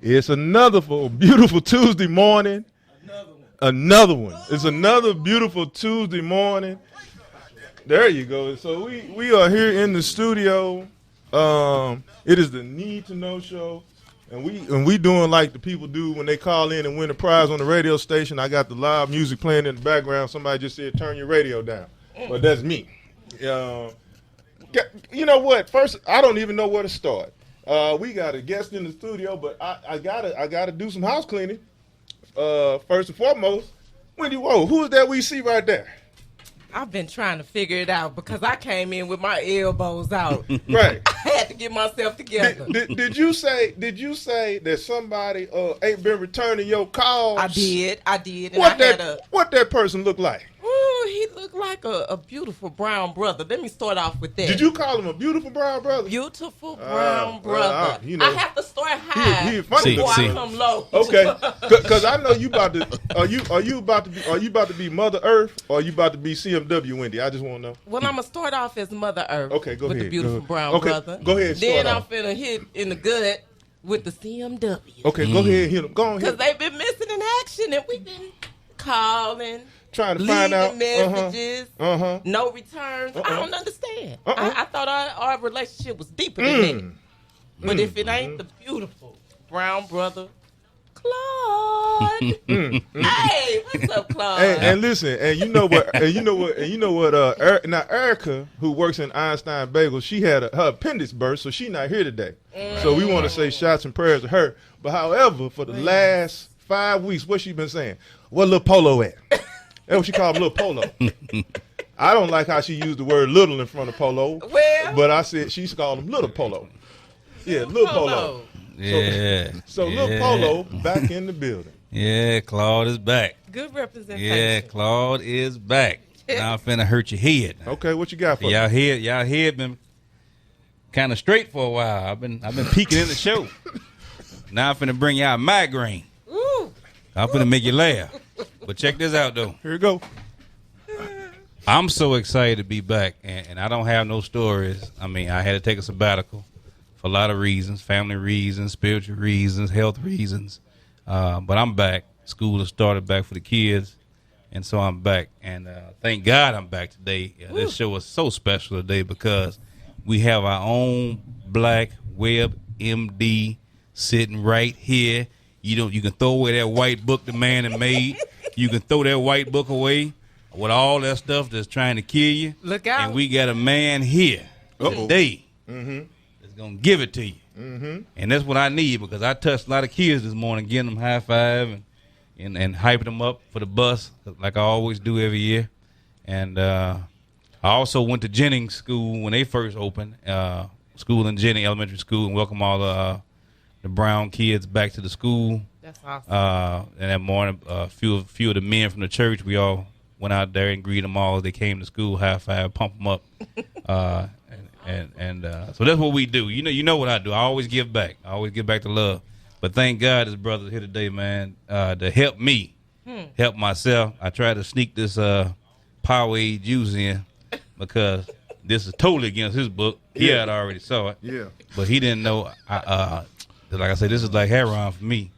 It's another beautiful Tuesday morning. Another one. It's another beautiful Tuesday morning. There you go. So we are here in the studio. It is the Need to Know show, and we doing like the people do when they call in and win a prize on the radio station. I got the live music playing in the background. Somebody just said turn your radio down, but that's me. You know what? First, I don't even know where to start. We got a guest in the studio, but I gotta do some house cleaning. First and foremost, Wendy, who's that we see right there? I've been trying to figure it out because I came in with my elbows out. Right. I had to get myself together. Did you say that somebody ain't been returning your calls? I did. And What that person look like? Ooh, he looked like a beautiful brown brother. Let me start off with that. Did you call him a beautiful brown brother? Beautiful brown brother. I have to start high he funny before I come low. Okay, because I know you about to. Are you about to be Mother Earth, or are you about to be CMW, Wendy? I just want to know. Well, I'm gonna start off as Mother Earth. Okay, go with ahead. the beautiful brown brother. Go ahead. Then I'm finna hit in the gut with the CMW. Okay, go ahead, hit them. Go on. Because they've been missing in action, and we've been calling. Trying to find out messages, no returns. I don't understand. I thought our relationship was deeper than that. But if it ain't the beautiful brown brother, Claude. Hey, what's up, Claude? And listen, and you know what? Now Erica, who works in Einstein Bagel, she had her appendix burst, so she's not here today. So we want to say shots and prayers to her. But however, for the last 5 weeks, what she been saying? What little Polo at? That's what she called Little Polo. I don't like how she used the word little in front of Polo. Well, but I said she's called him Little Polo. Yeah, Little Polo. Yeah. So Little Polo back in the building. Yeah, Claude is back. Good representation. Yeah, Claude is back. Now I'm finna hurt your head. Okay, what you got for y'all head been kind of straight for a while. I've been peeking in the show. Now I'm finna bring y'all a migraine. Ooh. I'm finna make you laugh. But check this out, though. Here you go. I'm so excited to be back, and I don't have no stories. I mean, I had to take a sabbatical for a lot of reasons, family reasons, spiritual reasons, health reasons. But I'm back. School has started back for the kids, and so I'm back. And thank God I'm back today. This show is so special today because we have our own black web MD sitting right here. You can throw away that white book the man had made. You can throw that white book away with all that stuff that's trying to kill you. Look out. And we got a man here today that's going to give it to you. And that's what I need because I touched a lot of kids this morning, getting them high five and hyping them up for the bus like I always do every year. And I also went to Jennings School when they first opened, school in Jennings Elementary School, and welcome all the brown kids back to the school. That's awesome. And that morning, a few of the men from the church, we all went out there and greeted them all as they came to school, high five, pump them up. So that's what we do. You know what I do. I always give back. I always give back to love. But thank God this brother's here today, man, to help me, help myself. I tried to sneak this Powerade juice in because this is totally against his book. He had already saw it. Yeah. But he didn't know. Like I said, this is like heroin for me.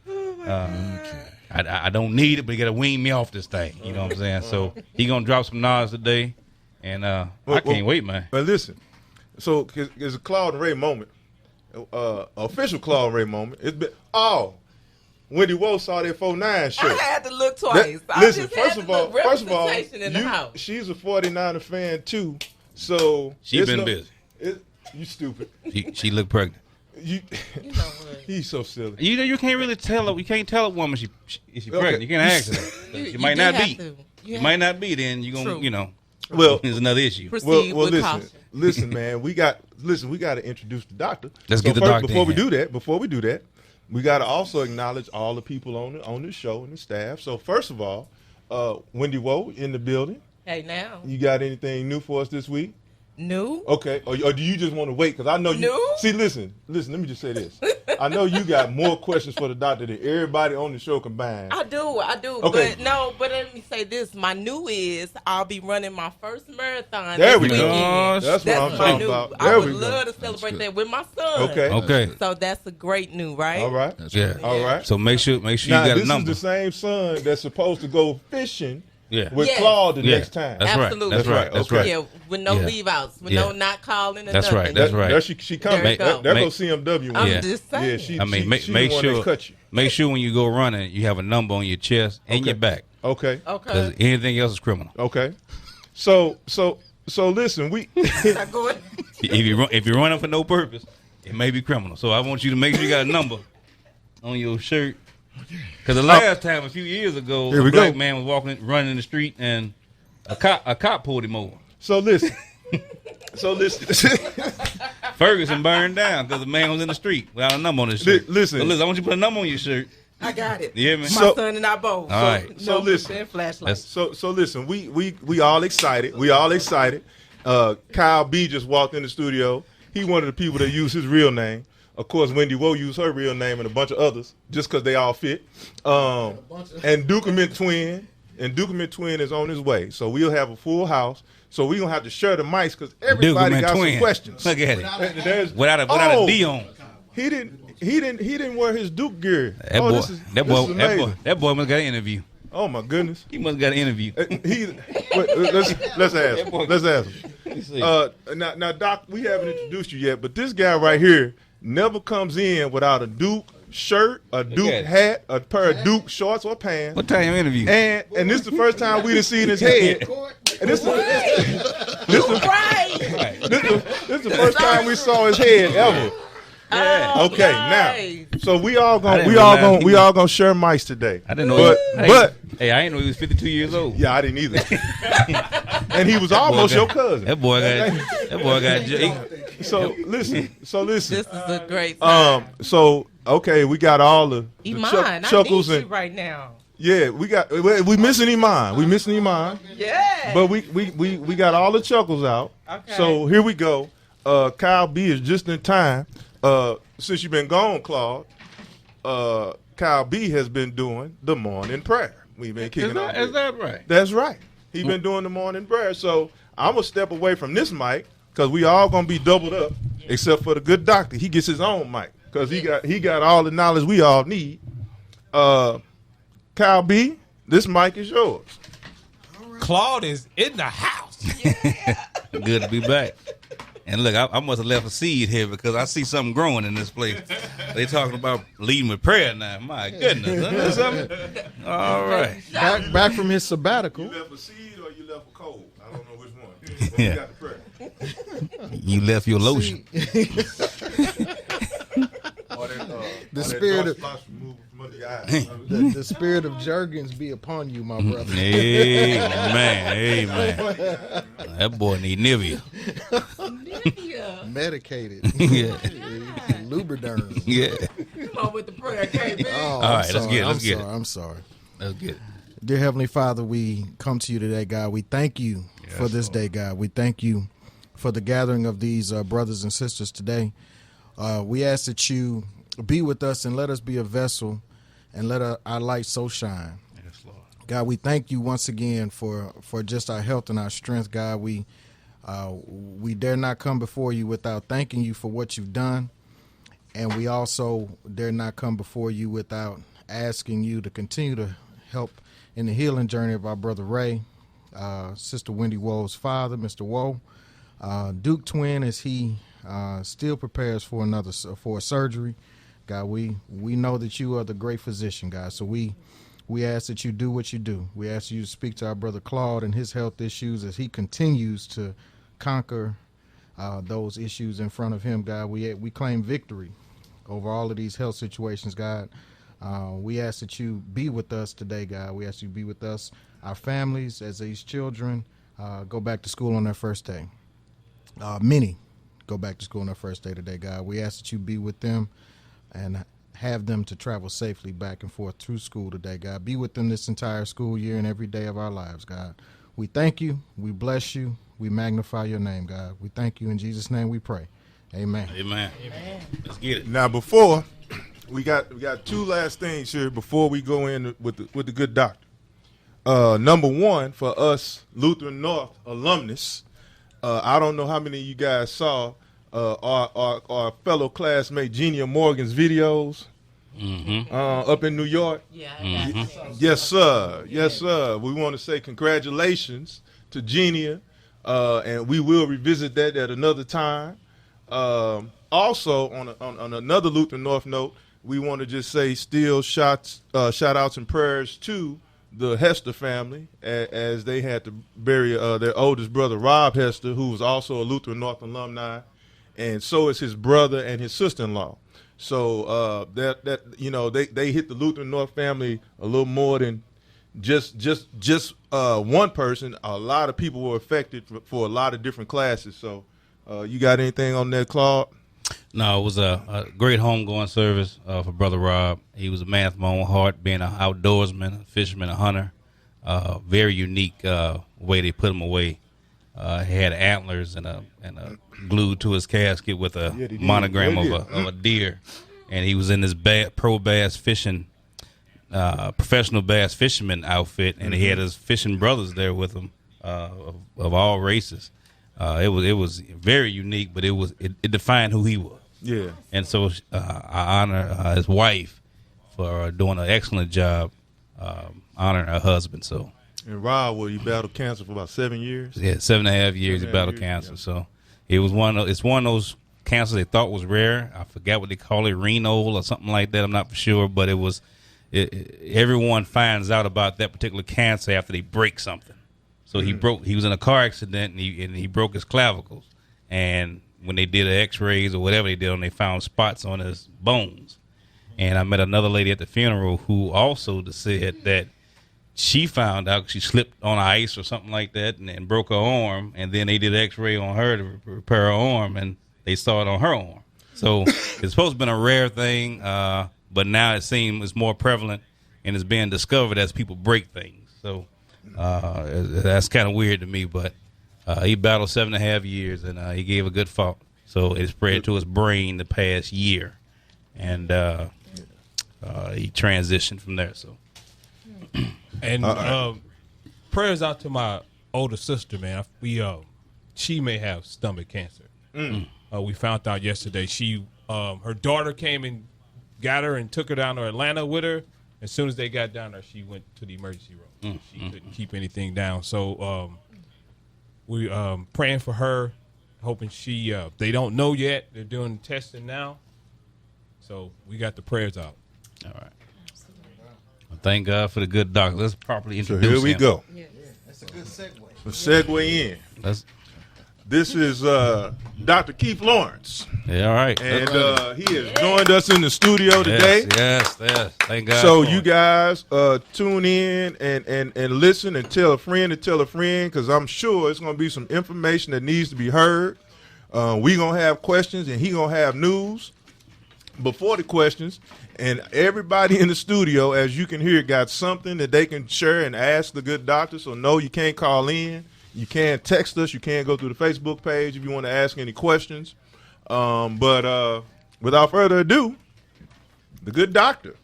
I don't need it, but you got to wean me off this thing. You know what I'm saying? So he going to drop some knowledge today, and I can't wait, man. But listen, so it's a Claude and Ray moment, official Claude and Ray moment. It's been, Wendy Woe saw that 49 show. I had to look twice. Listen, first of all, in the house. She's a 49er fan, too. So She been busy. You stupid. She looked pregnant. You know what? He's so silly. You can't really tell her. You can't tell a woman she's pregnant. You can't ask her. She might not be. You might not be. Then you gonna Well, there's another issue. Proceed with caution. Listen, man. We got to introduce the doctor. Let's get the doctor. Before we do that, we got to also acknowledge all the people on the show and the staff. So first of all, Wendy Woe in the building. Hey, now. You got anything new for us this week? New? Okay. Or do you just want to wait? Because I know you. New? See, listen. Let me just say this. I know you got more questions for the doctor than everybody on the show combined. I do. Okay. But let me say this. My new is I'll be running my first marathon There this we go. weekend. That's what I'm talking about. I would love to celebrate that with my son. Okay. So that's a great new, right? All right. Yeah. All right. So make sure Now, you got a number. this is the same son that's supposed to go fishing with Yes. Claude the next time. That's Absolutely. right. That's right. That's right. Yeah, with no leave outs, with no not calling or That's nothing. right. That's right. There she coming. There you go. There goes CMW. I'm just saying. Yeah, she, I mean, she make the one sure that cut you. make sure when you go running, you have a number on your chest and your back. Okay. Because anything else is criminal. Okay. So listen, we if you're running for no purpose, it may be criminal. So I want you to make sure you got a number on your shirt. Because the last time, a few years ago, a black man was running in the street, and a cop pulled him over. So listen. Ferguson burned down because the man was in the street without a number on his shirt. Listen, I want you to put a number on your shirt. I got it. You hear me? My son and I both. All right. So listen. Flashlights. So listen. We all excited. We all excited. Kyle B just walked in the studio. He one of the people that use his real name. Of course, Wendy Woe used her real name and a bunch of others just because they all fit. And Dukeman Twin. And Dukeman Twin is on his way. So we'll have a full house. So we're going to have to share the mics because everybody got some questions. Look at it. Without a D on. He didn't wear his Duke gear. That boy must got an interview. Oh my goodness. He must got an interview. Let's ask him. Let's ask him. Now, Doc, we haven't introduced you yet, but this guy right here never comes in without a Duke shirt, a Duke hat, a pair of Duke shorts or pants. What time interview? And this is the first time we done seen his head. And this is the first time we saw his head ever. Yeah. Okay, now, so we all gonna share mics today. I didn't know. But hey, I didn't know he was 52 years old. Yeah, I didn't either. And he was almost your cousin. That boy got. So listen. This is a great. So okay, we got all the chuckles and right now. Yeah, we missing Iman. We missing Iman. Yeah. But we got all the chuckles out. Okay. So here we go. Kyle B is just in time. Since you've been gone, Claude, Kyle B has been doing the morning prayer. We've been kicking off. Is that right? That's right. He's been doing the morning prayer. So I'm gonna step away from this mic because we all gonna be doubled up, except for the good doctor. He gets his own mic because he got all the knowledge we all need. Kyle B, this mic is yours. Claude is in the house. Yeah. Good to be back. And look, I must have left a seed here because I see something growing in this place. They talking about leading with prayer now. My goodness. Isn't that something? All right. Back from his sabbatical. You left a seed or you left a cold? I don't know which one. But you got the prayer. You left your lotion. The spirit of Jergens be upon you, my brother. Amen. That boy need Nivea. Medicated. Yeah. Lubriderm. Yeah. Come on with the prayer, KB. All right, let's get it. I'm sorry. Let's get it. Dear Heavenly Father, we come to you today, God. We thank you for this day, God. We thank you for the gathering of these brothers and sisters today. We ask that you be with us and let us be a vessel and let our light so shine. Yes, Lord. God, we thank you once again for just our health and our strength, God. We dare not come before you without thanking you for what you've done. And we also dare not come before you without asking you to continue to help in the healing journey of our brother Ray, Sister Wendy Woe's father, Mr. Woe, Duke Twin, as he still prepares for a surgery. God, we know that you are the great physician, God. So we ask that you do what you do. We ask you to speak to our brother Claude and his health issues as he continues to conquer those issues in front of him, God. We claim victory over all of these health situations, God. We ask that you be with us today, God. We ask you to be with us, our families, as these children go back to school on their first day. Many go back to school on their first day today, God. We ask that you be with them and have them to travel safely back and forth through school today, God. Be with them this entire school year and every day of our lives, God. We thank you. We bless you. We magnify your name, God. We thank you. In Jesus' name we pray. Amen. Amen. Let's get it. Now, before we got two last things here before we go in with the good doctor. Number one, for us Lutheran North alumnus, I don't know how many of you guys saw our fellow classmate Genia Morgan's videos up in New York. Yeah. Yes, sir. Yes, sir. We want to say congratulations to Genia, and we will revisit that at another time. Also, on another Lutheran North note, we want to just say still shout outs and prayers to the Hester family as they had to bury their oldest brother, Rob Hester, who was also a Lutheran North alumni, and so is his brother and his sister-in-law. So they hit the Lutheran North family a little more than just one person. A lot of people were affected for a lot of different classes. So you got anything on that, Claude? No, it was a great homegoing service for Brother Rob. He was a man of my own heart, being an outdoorsman, a fisherman, a hunter. Very unique way they put him away. He had antlers and a glued to his casket with a monogram of a deer, and he was in this professional bass fisherman outfit, and he had his fishing brothers there with him of all races. It was very unique, but it defined who he was. Yeah. And so I honor his wife for doing an excellent job honoring her husband. So. And Rob, he battled cancer for about 7 years? Yeah, 7.5 years he battled cancer. Yeah. So it was one of those cancers they thought was rare. I forgot what they call it, renal or something like that. I'm not for sure, but everyone finds out about that particular cancer after they break something. So he was in a car accident and he broke his clavicles. And when they did the x-rays or whatever they did on, they found spots on his bones. And I met another lady at the funeral who also said that she found out she slipped on ice or something like that and broke her arm. And then they did an x-ray on her to repair her arm, and they saw it on her arm. So it's supposed to have been a rare thing, but now it seems it's more prevalent and it's being discovered as people break things. So that's kind of weird to me, but he battled 7.5 years, and he gave a good fight. So it spread to his brain the past year, and he transitioned from there. So, and prayers out to my older sister, man. She may have stomach cancer. We found out yesterday. Her daughter came and got her and took her down to Atlanta with her. As soon as they got down there, she went to the emergency room. She couldn't keep anything down. So we praying for her, hoping they don't know yet. They're doing testing now. So we got the prayers out. All right. Well, thank God for the good doctor. Let's properly introduce him. So here we go. Yeah. That's a good segue. A segue in. This is Dr. Keith Lawrence. Yeah, all right. And he has joined us in the studio today. Yes. Thank God. So you guys tune in and listen and tell a friend because I'm sure it's going to be some information that needs to be heard. We're going to have questions and he's going to have news before the questions. And everybody in the studio, as you can hear, got something that they can share and ask the good doctor. So no, you can't call in. You can text us. You can go through the Facebook page if you want to ask any questions. But without further ado, the good doctor.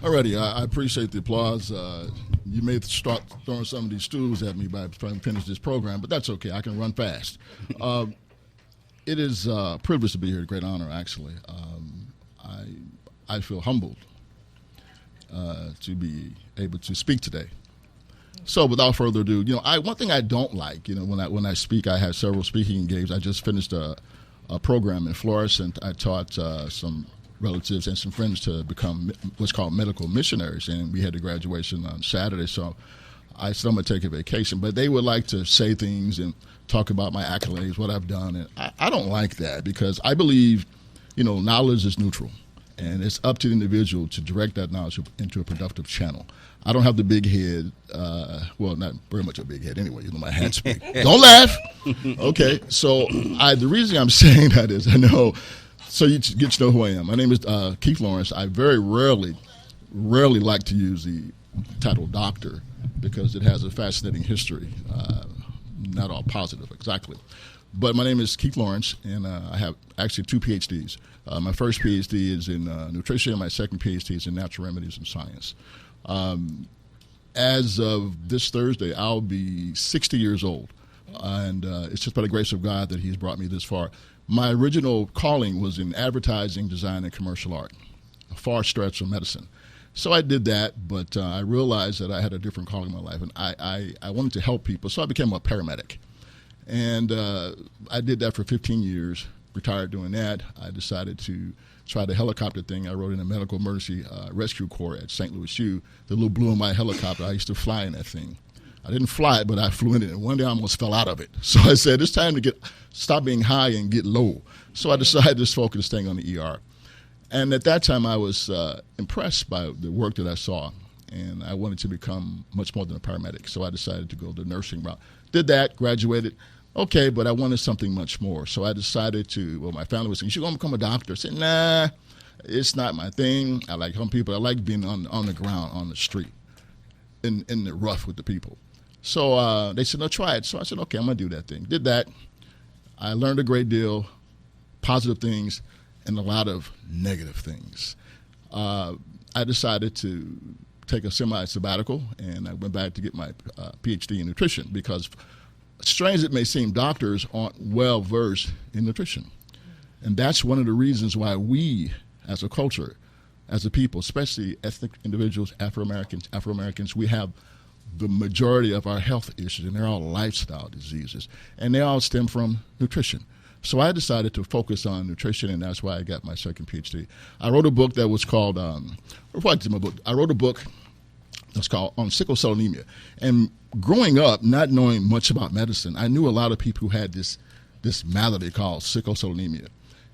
Alrighty, I appreciate the applause. You may start throwing some of these stools at me by trying to finish this program, but that's okay. I can run fast. It is a privilege to be here, a great honor, actually. I feel humbled to be able to speak today. So without further ado, one thing I don't like, when I speak, I have several speaking engagements. I just finished a program in Florence, and I taught some relatives and some friends to become what's called medical missionaries, and we had the graduation on Saturday. So I said I'm going to take a vacation, but they would like to say things and talk about my accolades, what I've done, and I don't like that because I believe, knowledge is neutral, and it's up to the individual to direct that knowledge into a productive channel. I don't have the big head. Not very much a big head anyway. My hat's big. Don't laugh. Okay. So the reason I'm saying that is I know, so you get to know who I am. My name is Keith Lawrence. I very rarely like to use the title doctor because it has a fascinating history. not all positive exactly. But my name is Keith Lawrence, and I have actually 2 PhDs. My first PhD is in nutrition, and my second PhD is in natural remedies and science. As of this Thursday, I'll be 60 years old, and it's just by the grace of God that He's brought me this far. My original calling was in advertising, design, and commercial art, a far stretch from medicine. So I did that, but I realized that I had a different calling in my life, and I wanted to help people, so I became a paramedic. And I did that for 15 years, retired doing that. I decided to try the helicopter thing. I rode in a medical emergency rescue corps at St. Louis U. The little blue in my helicopter, I used to fly in that thing. I didn't fly it, but I flew in it, and one day I almost fell out of it. So I said, it's time to stop being high and get low. So I decided to focus staying on the ER. And at that time, I was impressed by the work that I saw, and I wanted to become much more than a paramedic. So I decided to go the nursing route. Did that, graduated. Okay, but I wanted something much more. So I decided my family was saying, you should go and become a doctor. I said, nah, it's not my thing. I like helping people. I like being on the ground, on the street, in the rough with the people. So they said, no, try it. So I said, okay, I'm going to do that thing. Did that. I learned a great deal, positive things, and a lot of negative things. I decided to take a semi-sabbatical, and I went back to get my PhD in nutrition because, strange as it may seem, doctors aren't well-versed in nutrition. And that's one of the reasons why we, as a culture, as a people, especially ethnic individuals, Afro-Americans, we have the majority of our health issues, and they're all lifestyle diseases, and they all stem from nutrition. So I decided to focus on nutrition, and that's why I got my second PhD. I wrote a book that was called, I wrote a book that's called On Sickle Cell Anemia. And growing up, not knowing much about medicine, I knew a lot of people who had this malady called sickle cell anemia.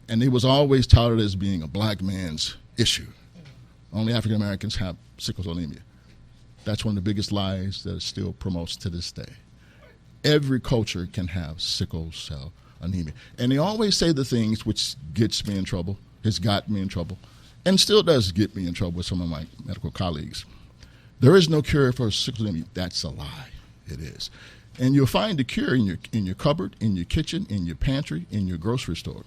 And it was always touted as being a black man's issue. Only African Americans have sickle cell anemia. That's one of the biggest lies that it still promotes to this day. Every culture can have sickle cell anemia. And they always say the things which gets me in trouble, has got me in trouble, and still does get me in trouble with some of my medical colleagues. There is no cure for sickle cell anemia. That's a lie. It is. And you'll find the cure in your cupboard, in your kitchen, in your pantry, in your grocery store.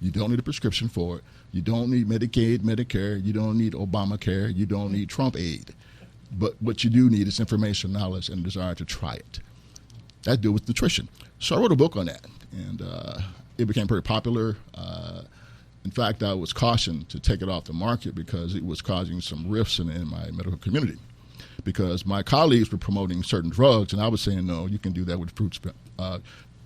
You don't need a prescription for it. You don't need Medicaid, Medicare. You don't need Obamacare. You don't need Trump aid. But what you do need is information, knowledge, and a desire to try it. That deal with nutrition. So I wrote a book on that, and it became very popular. In fact, I was cautioned to take it off the market because it was causing some rifts in my medical community. Because my colleagues were promoting certain drugs, and I was saying, no, you can do that with fruits,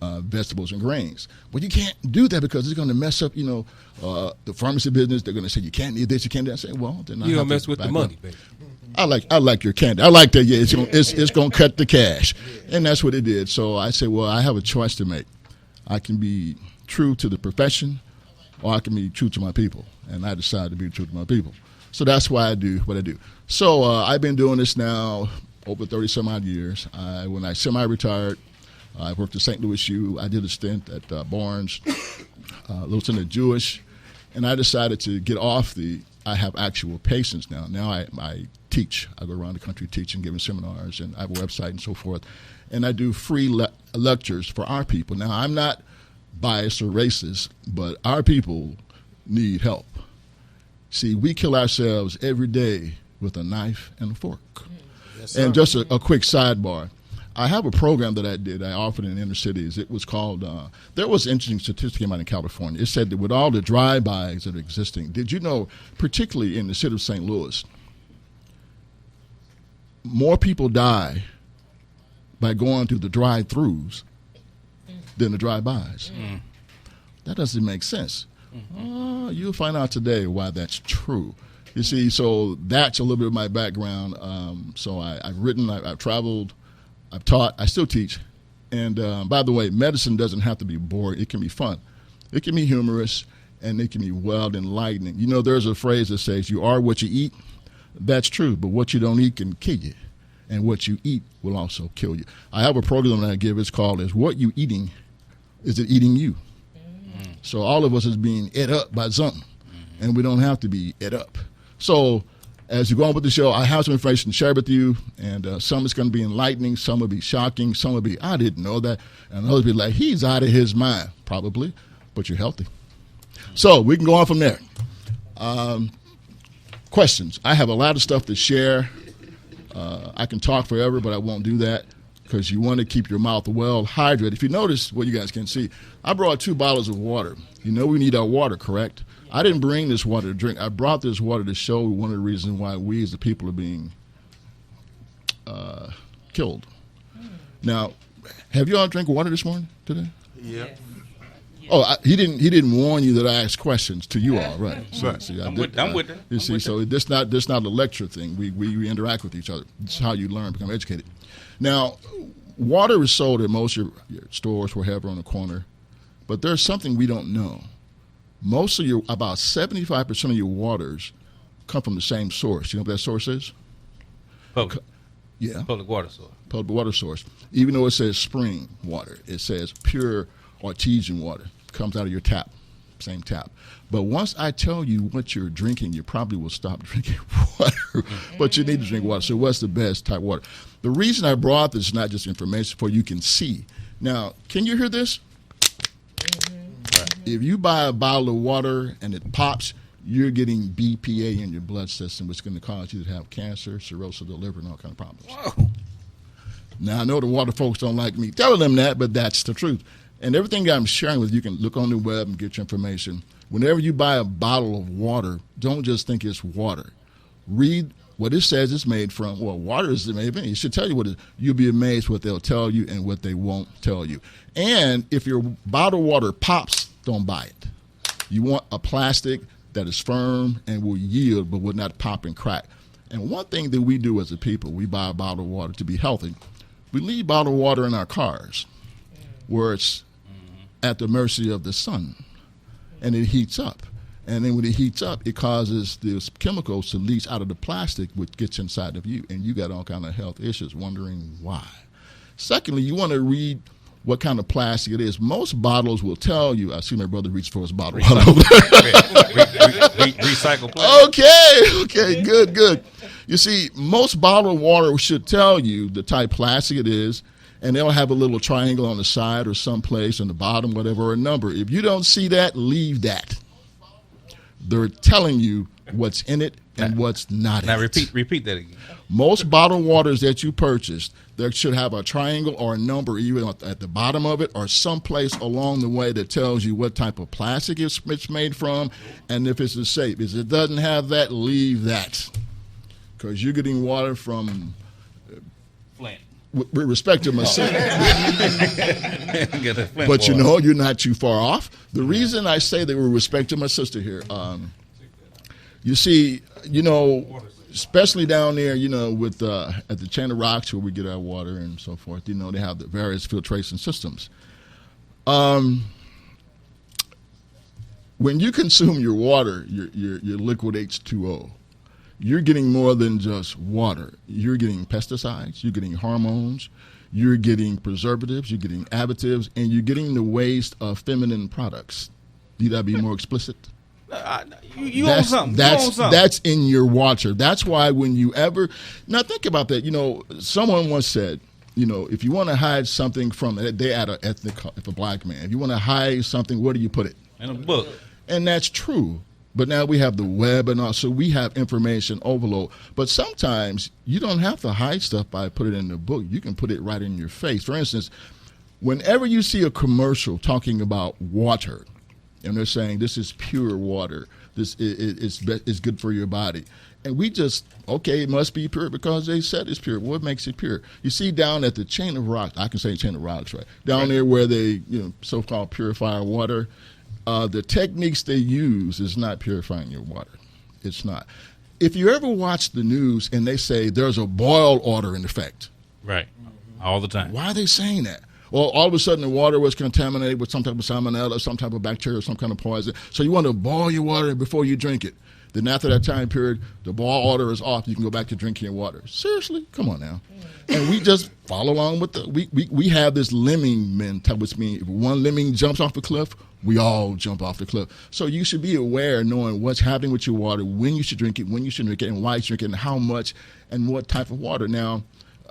vegetables, and grains. But you can't do that because it's going to mess up, the pharmacy business. They're going to say, you can't eat this, you can't do that. I say, well, then you're going to mess with the money, baby. I like your candy. I like that. Yeah, it's going to cut the cash. And that's what it did. So I said, well, I have a choice to make. I can be true to the profession, or I can be true to my people. And I decided to be true to my people. So that's why I do what I do. So I've been doing this now over 30-some-odd years. When I semi-retired, I worked at St. Louis U. I did a stint at Barnes, a little stint at Jewish. And I decided to get off I have actual patients now. Now I teach. I go around the country teaching, giving seminars, and I have a website and so forth. And I do free lectures for our people. Now, I'm not biased or racist, but our people need help. See, we kill ourselves every day with a knife and a fork. Yes, and just a quick sidebar. I have a program that I offered in inner cities. It was called, there was an interesting statistic came out in California. It said that with all the drive-bys that are existing, did you know, particularly in the city of St. Louis, more people die by going through the drive-thrus than the drive-bys? Mm. That doesn't make sense. Mm-hmm. You'll find out today why that's true. You see, so that's a little bit of my background. So I've written, I've traveled, I've taught, I still teach. And by the way, medicine doesn't have to be boring. It can be fun. It can be humorous, and it can be well enlightening. You know, there's a phrase that says, you are what you eat. That's true, but what you don't eat can kill you. And what you eat will also kill you. I have a program that I give. It's called Is What You Eating? Is It Eating You? Mm-hmm. So all of us is being ate up by something, and we don't have to be ate up. So as you go on with the show, I have some information to share with you, and some is going to be enlightening, some will be shocking, some will be, I didn't know that, and others will be like, he's out of his mind, probably, but you're healthy. So we can go on from there. Questions. I have a lot of stuff to share. I can talk forever, but I won't do that because you want to keep your mouth well hydrated. If you notice, what you guys can see, I brought 2 bottles of water. You know we need our water, correct? I didn't bring this water to drink. I brought this water to show one of the reasons why we as the people are being killed. Now, have you all drank water this morning today? Yeah. Oh, he didn't warn you that I asked questions to you all, right? Right. See, I'm with that. You see, so this not a lecture thing. We interact with each other. It's how you learn, become educated. Now, water is sold at most your stores, wherever on the corner, but there's something we don't know. About 75% of your waters come from the same source. You know what that source is? Public. Yeah. Public water source. Public water source. Even though it says spring water, it says pure artesian water. Comes out of your tap, same tap. But once I tell you what you're drinking, you probably will stop drinking water. But you need to drink water. So what's the best type of water? The reason I brought this is not just information for you can see. Now, can you hear this? If you buy a bottle of water and it pops, you're getting BPA in your blood system, which is going to cause you to have cancer, cirrhosis of the liver, and all kind of problems. Whoa. Now, I know the water folks don't like me telling them that, but that's the truth. And everything I'm sharing with you, can look on the web and get your information. Whenever you buy a bottle of water, don't just think it's water. Read what it says it's made from. Well, water is made from. It should tell you what it is. You'll be amazed what they'll tell you and what they won't tell you. And if your bottled water pops, don't buy it. You want a plastic that is firm and will yield but will not pop and crack. And one thing that we do as a people, we buy a bottle of water to be healthy. We leave bottled water in our cars where it's at the mercy of the sun, and it heats up. And then when it heats up, it causes those chemicals to leach out of the plastic, which gets inside of you, and you got all kind of health issues, wondering why. Secondly, you want to read what kind of plastic it is. Most bottles will tell you. I see my brother reach for his bottle. Recycle plastic. Okay, good. You see, most bottled water should tell you the type of plastic it is, and they'll have a little triangle on the side or someplace on the bottom, whatever, or a number. If you don't see that, leave that. They're telling you what's in it and what's not in it. Now repeat that again. Most bottled waters that you purchase, there should have a triangle or a number either at the bottom of it or someplace along the way that tells you what type of plastic it's made from and if it's safe. If it doesn't have that, leave that. Because you're getting water from... Flint. With respect to my sister. But you know, you're not too far off. The reason I say that with respect to my sister here, you see, you know, especially down there, you know, with at the Chain of Rocks where we get our water and so forth, you know, they have the various filtration systems. When you consume your water, your liquid H2O, you're getting more than just water. You're getting pesticides, you're getting hormones, you're getting preservatives, you're getting additives, and you're getting the waste of feminine products. Need I be more explicit? You own something. That's in your water. That's why when you ever... Now think about that. You know, someone once said, you know, if you want to hide something from... They add a black man. If you want to hide something, where do you put it? In a book. And that's true. But now we have the web and all, so we have information overload. But sometimes you don't have to hide stuff by putting it in the book. You can put it right in your face. For instance, whenever you see a commercial talking about water, and they're saying this is pure water, this is good for your body, and we just, okay, it must be pure because they said it's pure. What makes it pure? You see down at the Chain of Rocks, I can say Chain of Rocks, right? Down there where they, you know, so-called purify water, the techniques they use is not purifying your water. It's not. If you ever watch the news and they say there's a boil order in effect. Right. All the time. Why are they saying that? Well, all of a sudden the water was contaminated with some type of salmonella, some type of bacteria, some kind of poison. So you want to boil your water before you drink it. Then after that time period, the ball order is off. You can go back to drinking your water. Seriously? Come on now. And we just follow along with we have this lemming mentality, which means if one lemming jumps off the cliff, we all jump off the cliff. So you should be aware, knowing what's happening with your water, when you should drink it, when you should drink it, and why you should drink it, and how much, and what type of water. Now,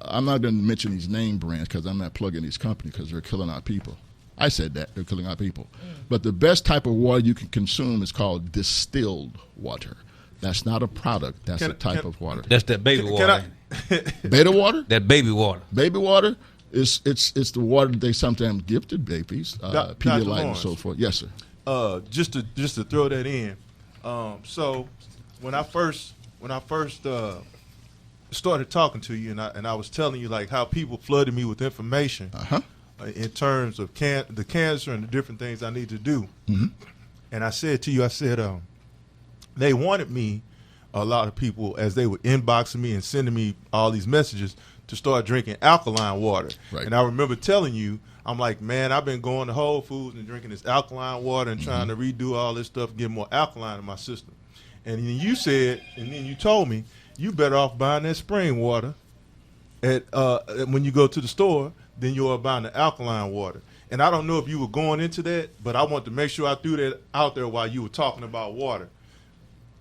I'm not going to mention these name brands because I'm not plugging these companies because they're killing our people. I said that. They're killing our people. But the best type of water you can consume is called distilled water. That's not a product. That's a type of water. That's that baby water. Beta water? That baby water. Baby water? It's the water that they sometimes give to babies, Pedialyte and so forth. Yes, sir. Just to throw that in. So when I first started talking to you, and I was telling you like how people flooded me with information in terms of the cancer and the different things I need to do. Mm-hmm. And I said to you, they wanted me, a lot of people, as they were inboxing me and sending me all these messages, to start drinking alkaline water. Right. And I remember telling you, I'm like, man, I've been going to Whole Foods and drinking this alkaline water and trying to redo all this stuff, get more alkaline in my system. And then you said, and then you told me, you better off buying that spring water when you go to the store than you are buying the alkaline water. And I don't know if you were going into that, but I want to make sure I threw that out there while you were talking about water.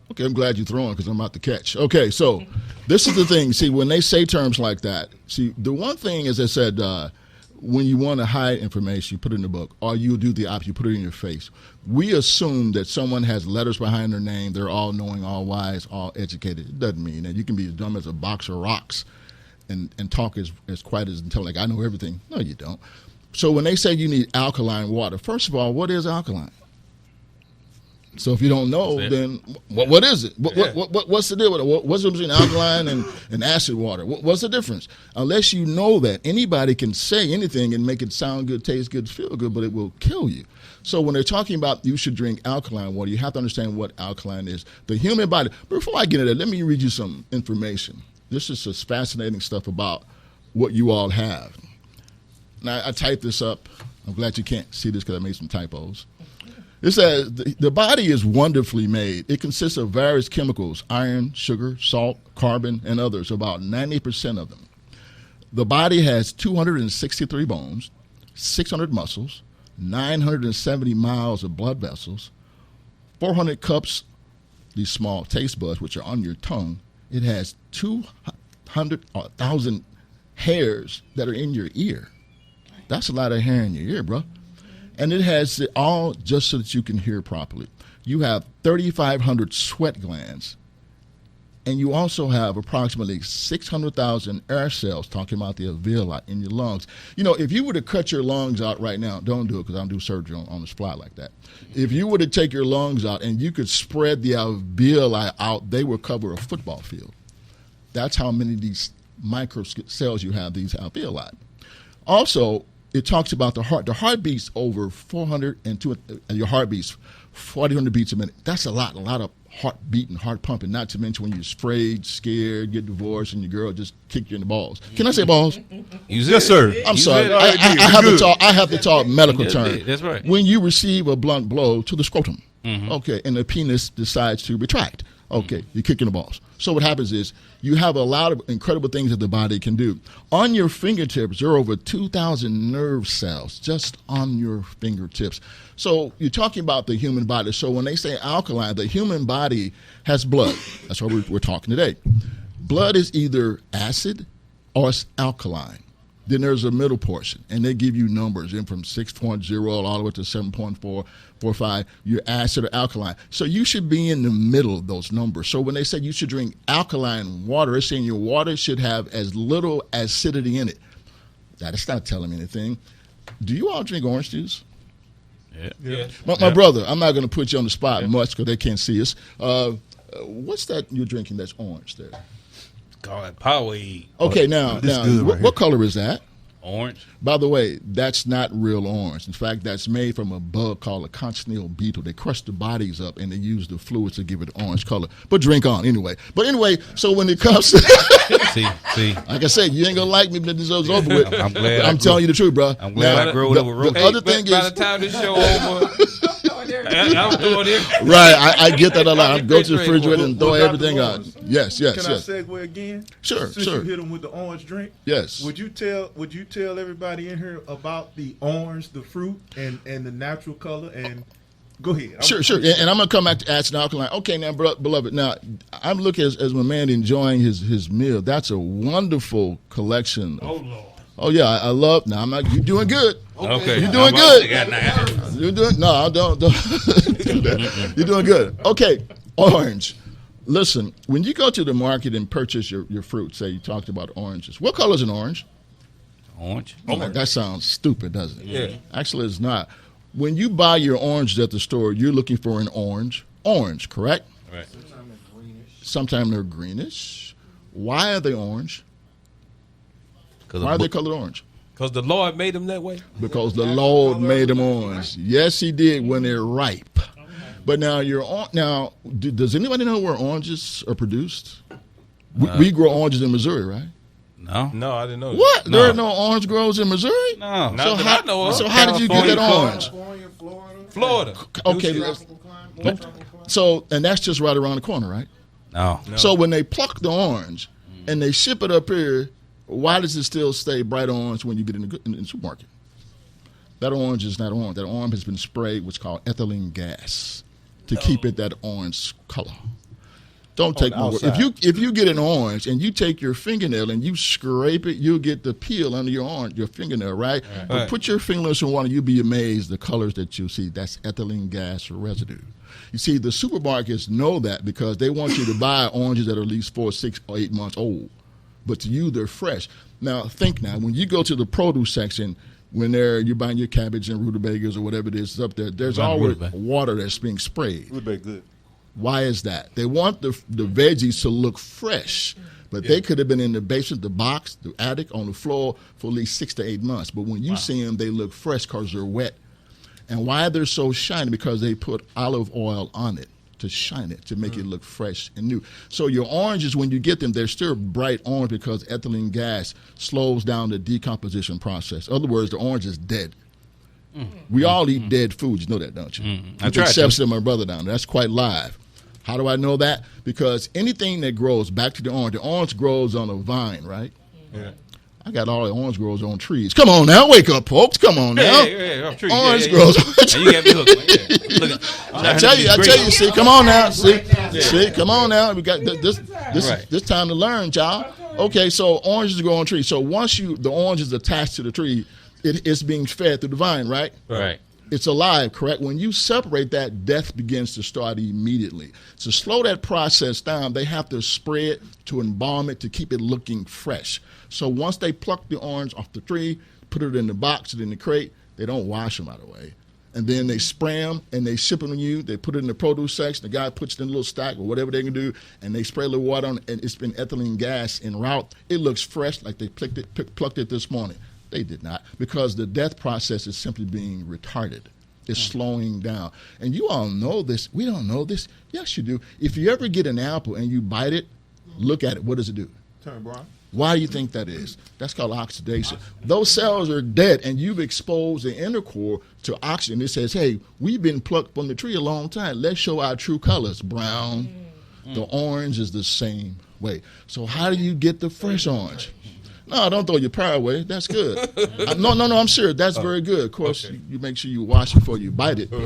Okay, I'm glad you're throwing because I'm about to catch. Okay, so this is the thing. See, when they say terms like that, see, the one thing is I said, when you want to hide information, you put it in the book, or you do the opposite, you put it in your face. We assume that someone has letters behind their name, they're all knowing, all wise, all educated. It doesn't mean that. You can be as dumb as a box of rocks and talk as quiet as until like I know everything. No, you don't. So when they say you need alkaline water, first of all, what is alkaline? So if you don't know, then what is it? What's the deal with it? What's the difference between alkaline and acid water? What's the difference? Unless you know that, anybody can say anything and make it sound good, taste good, feel good, but it will kill you. So when they're talking about you should drink alkaline water, you have to understand what alkaline is. The human body. Before I get into that, let me read you some information. This is just fascinating stuff about what you all have. Now, I typed this up. I'm glad you can't see this because I made some typos. It says the body is wonderfully made. It consists of various chemicals, iron, sugar, salt, carbon, and others, about 90% of them. The body has 263 bones, 600 muscles, 970 miles of blood vessels, 400 cups, these small taste buds, which are on your tongue. It has 200,000 hairs that are in your ear. That's a lot of hair in your ear, bro. And it has it all just so that you can hear properly. You have 3,500 sweat glands. And you also have approximately 600,000 air cells, talking about the alveoli in your lungs. You know, if you were to cut your lungs out right now, don't do it because I don't do surgery on the spot like that. If you were to take your lungs out and you could spread the alveoli out, they would cover a football field. That's how many of these micro cells you have, these alveoli. Also, it talks about the heart. The heart beats over 400 and your heart beats 4,000 beats a minute. That's a lot of heart beating, heart pumping. Not to mention when you're afraid, scared, get divorced, and your girl just kick you in the balls. Can I say balls? Yes, sir. I'm sorry. I have to talk medical terms. That's right. When you receive a blunt blow to the scrotum, okay, and the penis decides to retract, okay, you're kicking the balls. So what happens is you have a lot of incredible things that the body can do. On your fingertips, there are over 2,000 nerve cells just on your fingertips. So you're talking about the human body. So when they say alkaline, the human body has blood. That's what we're talking today. Blood is either acid or it's alkaline. Then there's a middle portion, and they give you numbers in from 6.0 all the way to 7.445. You're acid or alkaline. So you should be in the middle of those numbers. So when they say you should drink alkaline water, it's saying your water should have as little acidity in it. That is not telling me anything. Do you all drink orange juice? Yeah. My brother, I'm not going to put you on the spot much because they can't see us. What's that you're drinking that's orange there? Call it Powerade. Okay, now what color is that? Orange. By the way, that's not real orange. In fact, that's made from a bug called a cochineal beetle. They crush the bodies up and they use the fluids to give it orange color. But drink on anyway. But anyway, so when it comes to see. Like I said, you ain't gonna like me, but this is over with. I'm glad. I'm telling you the truth, bro. I'm glad I grew up with Rose. The other thing by is, the time this show over, I'll throw it in. Right, I get that a lot. I go to the refrigerator and throw everything out. Yes. Can I segue again? Sure. Since you hit them with the orange drink. Yes. Would you tell everybody in here about the orange, the fruit, and the natural color? And go ahead. Sure. And I'm gonna come back to acid and alkaline. Okay, now, beloved. Now, I'm looking as my man enjoying his meal. That's a wonderful collection. Oh Lord. Oh yeah, I love. Now I'm not. You're doing good. Okay. You're doing good. You're doing. No, don't do that. You're doing good. Okay, orange. Listen, when you go to the market and purchase your fruit, say you talked about oranges. What color is an orange? Orange. That sounds stupid, doesn't it? Yeah. Actually, it's not. When you buy your oranges at the store, you're looking for an orange, correct? Right. Sometimes they're greenish. Why are they orange? Why are they colored orange? Because the Lord made them that way. Because the Lord made them orange. Yes, He did when they're ripe. But now does anybody know where oranges are produced? We grow oranges in Missouri, right? No, I didn't know. What? That. There are no orange groves in Missouri? No. So how did you get that orange? Florida. Okay. And that's just right around the corner, right? No. So when they pluck the orange and they ship it up here, why does it still stay bright orange when you get in the supermarket? That orange is not orange. That orange has been sprayed what's called ethylene gas to keep it that orange color. Don't take my word. If you get an orange and you take your fingernail and you scrape it, you'll get the peel under your fingernail, right? But put your fingernails in water, you'll be amazed the colors that you'll see. That's ethylene gas residue. You see, the supermarkets know that because they want you to buy oranges that are at least 4, 6, or 8 months old. But to you, they're fresh. Now, think now, when you go to the produce section, when you're buying your cabbage and rutabagas or whatever it is up there, there's always water that's being sprayed. Rutabaga good. Why is that? They want the veggies to look fresh, but they could have been in the basement, the box, the attic, on the floor for at least 6 to 8 months. But when you see them, they look fresh because they're wet. And why they're so shiny? Because they put olive oil on it to shine it, to make it look fresh and new. So your oranges, when you get them, they're still bright orange because ethylene gas slows down the decomposition process. In other words, the orange is dead. We all eat dead foods. You know that, don't you? With the exception of my brother down there. That's quite live. How do I know that? Because anything that grows, back to the orange grows on a vine, right? Yeah. I got all the orange grows on trees. Come on now, wake up, folks. Come on now. Orange grows on trees. You got me hooked. Look, I tell you. See, come on now. See, come on now. We got this time to learn, y'all. Okay, so oranges grow on trees. So once the orange is attached to the tree, it's being fed through the vine, right? Right. It's alive, correct? When you separate that, death begins to start immediately. To slow that process down, they have to spray it to embalm it to keep it looking fresh. So once they pluck the orange off the tree, put it in the box and in the crate, they don't wash them, by the way. And then they spray them and they ship them to you. They put it in the produce section. The guy puts it in a little stack or whatever they can do, and they spray a little water on it, and it's been ethylene gas en route. It looks fresh like they plucked it this morning. They did not, because the death process is simply being retarded. It's slowing down. And you all know this. We don't know this. Yes, you do. If you ever get an apple and you bite it, look at it. What does it do? Turn brown. Why do you think that is? That's called oxidation. Those cells are dead, and you've exposed the inner core to oxygen. It says, hey, we've been plucked from the tree a long time. Let's show our true colors. Brown. The orange is the same way. So how do you get the fresh orange? No, don't throw your power away. That's good. No, I'm serious. That's very good. Of course, you make sure you wash it before you bite it. I'm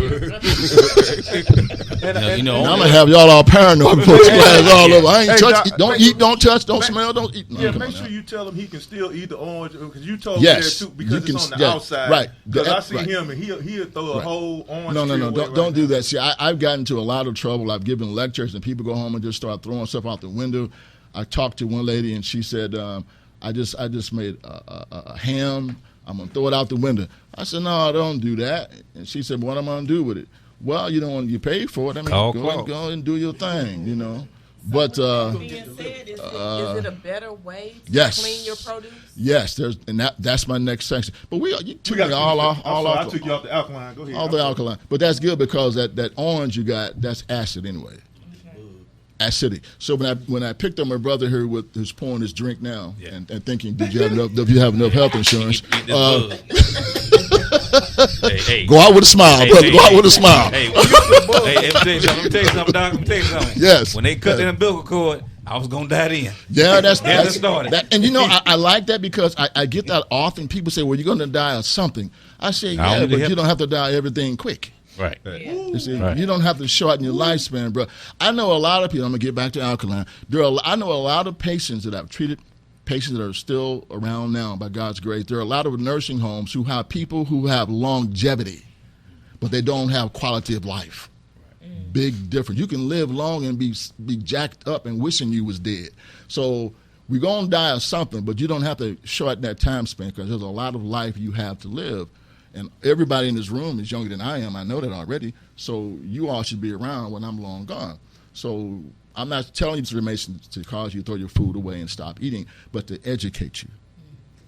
going to have y'all all paranoid before this class all over. I ain't touch. Don't eat, don't touch, don't smell, don't eat. No, make sure you tell him he can still eat the orange, because you told me that too, because it's on the outside. Right. Because I see him, and he'll throw a whole orange. No, don't do that. See, I've gotten into a lot of trouble. I've given lectures, and people go home and just start throwing stuff out the window. I talked to one lady, and she said, I just made a ham. I'm going to throw it out the window. I said, no, don't do that. And she said, what am I going to do with it? Well, you paid for it. I mean, go and do your thing, you know. But being said, is it a better way to clean your produce? Yes, that's my next section. But you took me all off. I took you off the alkaline. Go ahead. All the alkaline. But that's good because that orange you got, that's acid anyway. Acidic. So when I picked up my brother here with who's pouring his drink now and thinking, do you have enough health insurance? Hey, Go out with a smile, brother. Go out with a smile. Hey, let me tell you something, Doc. Let me tell you something. Yes. When they cut the umbilical cord, I was gonna die then. Yeah, that's started. And I like that because I get that often. People say, "Well, you're gonna die of something." I say, "Yeah, but you don't have to die everything quick." Right. You see, you don't have to shorten your lifespan, bro. I know a lot of people. I'm gonna get back to alkaline. I know a lot of patients that I've treated. Patients that are still around now by God's grace. There are a lot of nursing homes who have people who have longevity, but they don't have quality of life. Big difference. You can live long and be jacked up and wishing you was dead. So we're going to die of something, but you don't have to shorten that time span because there's a lot of life you have to live. And everybody in this room is younger than I am. I know that already. So you all should be around when I'm long gone. So I'm not telling you this information to cause you to throw your food away and stop eating, but to educate you.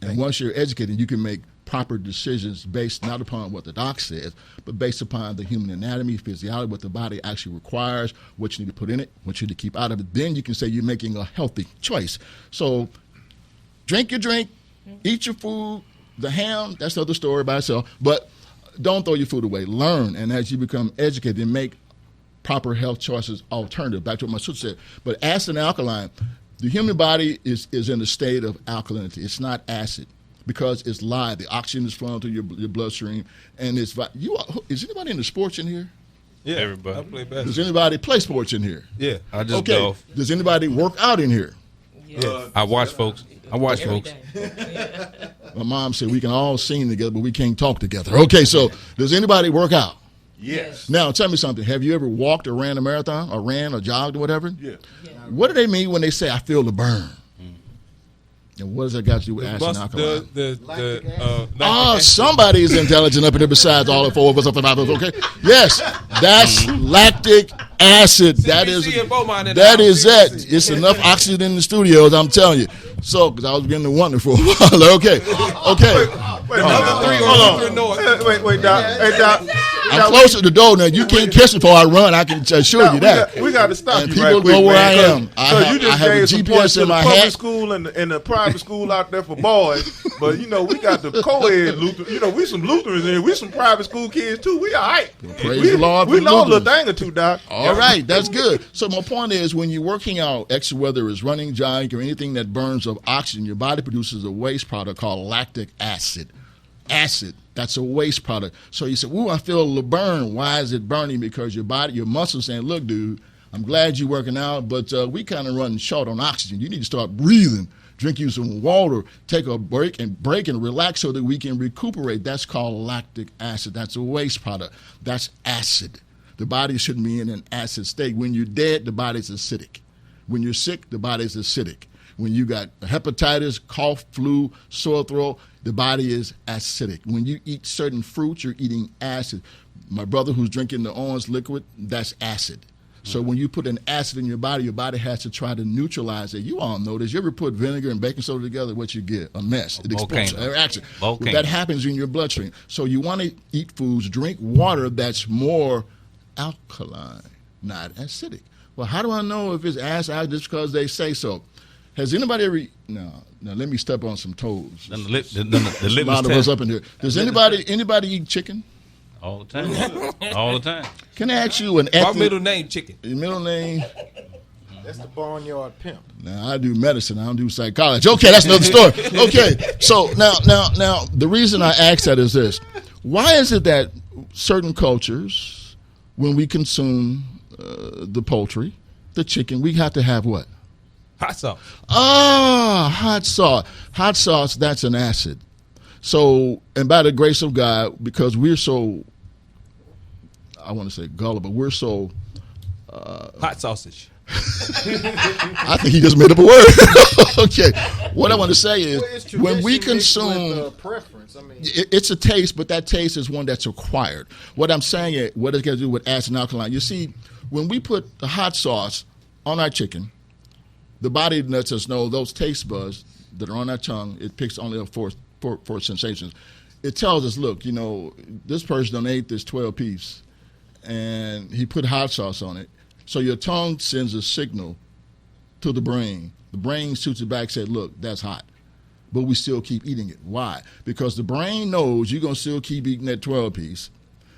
And once you're educated, you can make proper decisions based not upon what the doc says, but based upon the human anatomy, physiology, what the body actually requires, what you need to put in it, what you need to keep out of it. Then you can say you're making a healthy choice. So drink your drink, eat your food. The ham, that's another story by itself. But don't throw your food away. Learn, and as you become educated, and make proper health choices alternative. Back to what my sister said. But acid and alkaline, the human body is in a state of alkalinity. It's not acid because it's live. The oxygen is flowing through your bloodstream, and is anybody in the sports in here? Yeah, everybody. I play basketball. Does anybody play sports in here? Yeah, I just golf. Does anybody work out in here? Yeah. I watch folks. Every My mom said we can all sing together, but we can't talk together. Okay, so does anybody work out? Yes. Now, tell me something. Have you ever walked or ran a marathon or ran or jogged or whatever? Yeah. What do they mean when they say, I feel the burn? And what does that got to do with acid and alkaline? Somebody is intelligent up in there besides all the four of us up in our okay? Yes, that's lactic acid. That is it. It's enough oxygen in the studios, I'm telling you. So, because I was getting to wonder for a while. Okay. Wait, Doc. Hey, Doc. I'm close to the door now. You can't catch me before I run. I can assure you that. We got to stop and you people right quick, know where man, I am. So you just have gave a some GPS points to in the my public hat. school and the private school out there for boys. But, we got the co-ed Lutheran. We some Lutherans in here. We some private school kids, too. We all right. Praise the Lord. We know a little thing or two, Doc. All right. That's good. So my point is when you're working out, whether it's running, jogging, or anything that burns of oxygen, your body produces a waste product called lactic acid. That's a waste product. So you say, "Ooh, I feel the burn." Why is it burning? Because your muscles saying, "Look, dude, I'm glad you're working out, but we kind of running short on oxygen. You need to start breathing. Drink you some water. Take a break and relax so that we can recuperate." That's called lactic acid. That's a waste product. That's acid. The body shouldn't be in an acid state. When you're dead, the body's acidic. When you're sick, the body's acidic. When you got hepatitis, cough, flu, sore throat, the body is acidic. When you eat certain fruits, you're eating acid. My brother who's drinking the orange liquid, that's acid. So when you put an acid in your body has to try to neutralize it. You all know this. You ever put vinegar and baking soda together, what you get? A mess. It explodes. That happens in your bloodstream. So you want to eat foods, drink water that's more alkaline, not acidic. Well, how do I know if it's acid? Just because they say so. Has anybody ever? Now let me step on some toes. The litmus a lot of us up in here. Does anybody eat chicken? All the time. All the time. Can I ask you my middle name chicken? Your middle name? That's the barnyard pimp. Now I do medicine. I don't do psychology. Okay, that's another story. Okay, so now the reason I ask that is this: why is it that certain cultures, when we consume the poultry, the chicken, we have to have what? Hot sauce. Hot sauce. Hot sauce, that's an acid. So, and by the grace of God, because we're so, I want to say gullible, we're so... hot sausage. I think he just made up a word. Okay. What I want to say is, when we consume... preference. I mean, it's a taste, but that taste is one that's acquired. What I'm saying is, what it's got to do with acid and alkaline. You see, when we put the hot sauce on our chicken, the body lets us know those taste buds that are on our tongue, it picks only up four sensations. It tells us, look, this person done ate this 12-piece, and he put hot sauce on it. So your tongue sends a signal to the brain. The brain shoots it back and says, look, that's hot. but we still keep eating it. Why? Because the brain knows you're going to still keep eating that 12-piece,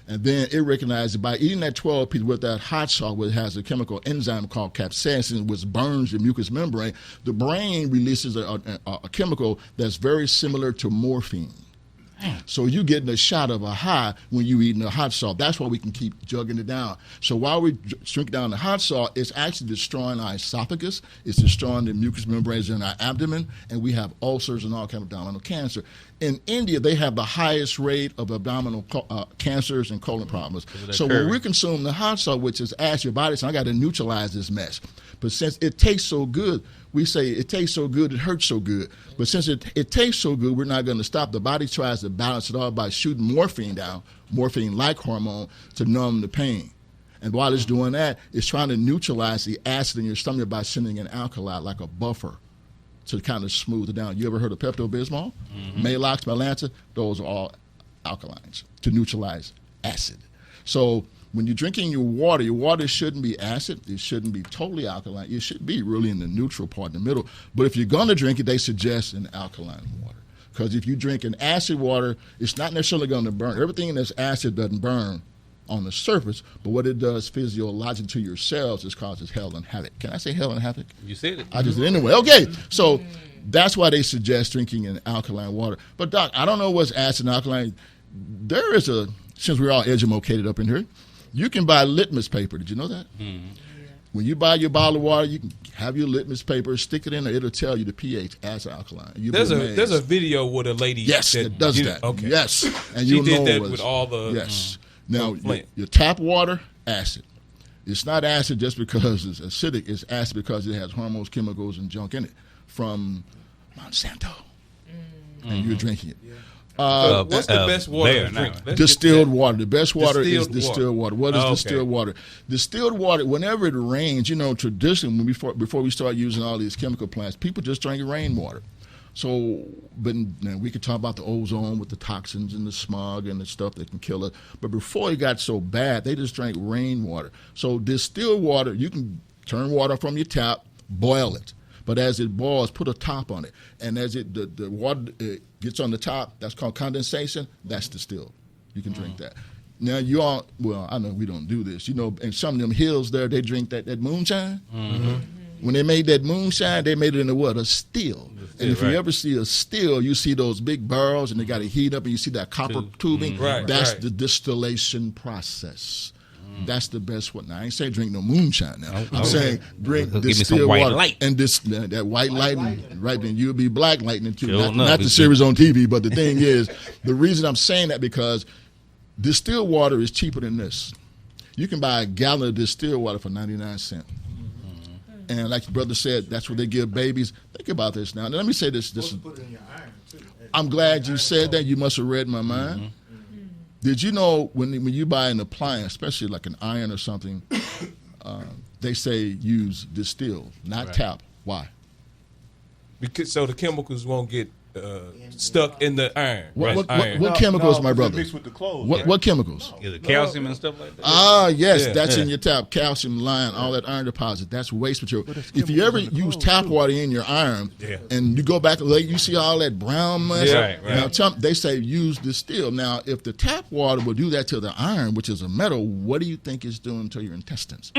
and then it recognizes by eating that 12-piece with that hot sauce, which has a chemical enzyme called capsaicin, which burns the mucous membrane, the brain releases a chemical that's very similar to morphine. So you're getting a shot of a high when you're eating a hot sauce. That's why we can keep jugging it down. So while we drink down the hot sauce, it's actually destroying our esophagus. It's destroying the mucous membranes in our abdomen, and we have ulcers and all kind of abdominal cancer. In India, they have the highest rate of abdominal cancers and colon problems. So when we consume the hot sauce, which is acid, your body says, I got to neutralize this mess. But since it tastes so good, we say it tastes so good, it hurts so good. But since it tastes so good, we're not going to stop. The body tries to balance it all by shooting morphine down, morphine-like hormone, to numb the pain. And while it's doing that, it's trying to neutralize the acid in your stomach by sending an alkali like a buffer to kind of smooth it down. You ever heard of Pepto-Bismol? Maalox, Melanza? Those are all alkalines to neutralize acid. So when you're drinking your water shouldn't be acid. It shouldn't be totally alkaline. It should be really in the neutral part in the middle. But if you're going to drink it, they suggest an alkaline water. Because if you drink an acid water, it's not necessarily going to burn. Everything that's acid doesn't burn on the surface, but what it does physiologically to your cells is causes hell and havoc. Can I say hell and havoc? You said it. I just did anyway. Okay, so that's why they suggest drinking an alkaline water. But Doc, I don't know what's acid and alkaline. There is since we're all educated up in here, you can buy litmus paper. Did you know that? When you buy your bottle of water, you can have your litmus paper, stick it in there. It'll tell you the pH as alkaline. There's a video with a lady. That does that. Okay. Yes, and she did that with all the. Yes. Now your tap water, acid. It's not acid just because it's acidic. It's acid because it has hormones, chemicals, and junk in it from Monsanto, and you're drinking it. What's the best water to drink? Distilled water. The best water is distilled water. What is distilled water? Distilled water, whenever it rains, traditionally, before we start using all these chemical plants, people just drank rainwater. So, but we could talk about the ozone with the toxins and the smog and the stuff that can kill us. But before it got so bad, they just drank rainwater. So distilled water, you can turn water from your tap, boil it. But as it boils, put a top on it. And as the water gets on the top, that's called condensation, that's distilled. You can drink that. Now, I know we don't do this. In some of them hills there, they drink that moonshine. When they made that moonshine, they made it in a still. And if you ever see a still, you see those big barrels, and they got to heat up, and you see that copper tubing. That's the distillation process. That's the best one. Now, I ain't saying drink no moonshine now. I'm saying drink distilled water. Light. And that white lightning, right? Then you'll be black lightning too. Not the series on TV, but the thing is, the reason I'm saying that because distilled water is cheaper than this. You can buy a gallon of distilled water for 99 cents. And like your brother said, that's what they give babies. Think about this now. Let me say this. Put it in your iron too. I'm glad you said that. You must have read my mind. Did you know when you buy an appliance, especially like an iron or something, they say use distilled, not tap. Why? Because so the chemicals won't get stuck in the iron. What chemicals, my brother? Mixed with the clothes. What chemicals? Is it calcium and stuff like that? Yes, that's in your tap. Calcium, lime, all that iron deposit. That's waste material. If you ever use tap water in your iron, and you go back late, you see all that brown mess. Now, they say use distilled. Now, if the tap water will do that to the iron, which is a metal, what do you think it's doing to your intestines?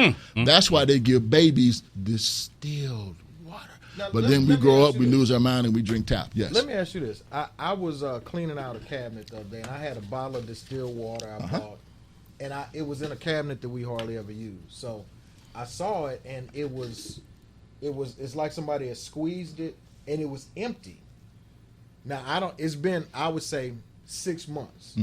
That's why they give babies distilled. Now, but then we grow up, we lose our mind, and we drink tap. Yes. Let me ask you this. I was cleaning out a cabinet the other day, and I had a bottle of distilled water I bought, and it was in a cabinet that we hardly ever use. So I saw it, and it's like somebody had squeezed it, and it was empty. Now, it's been, I would say, 6 months.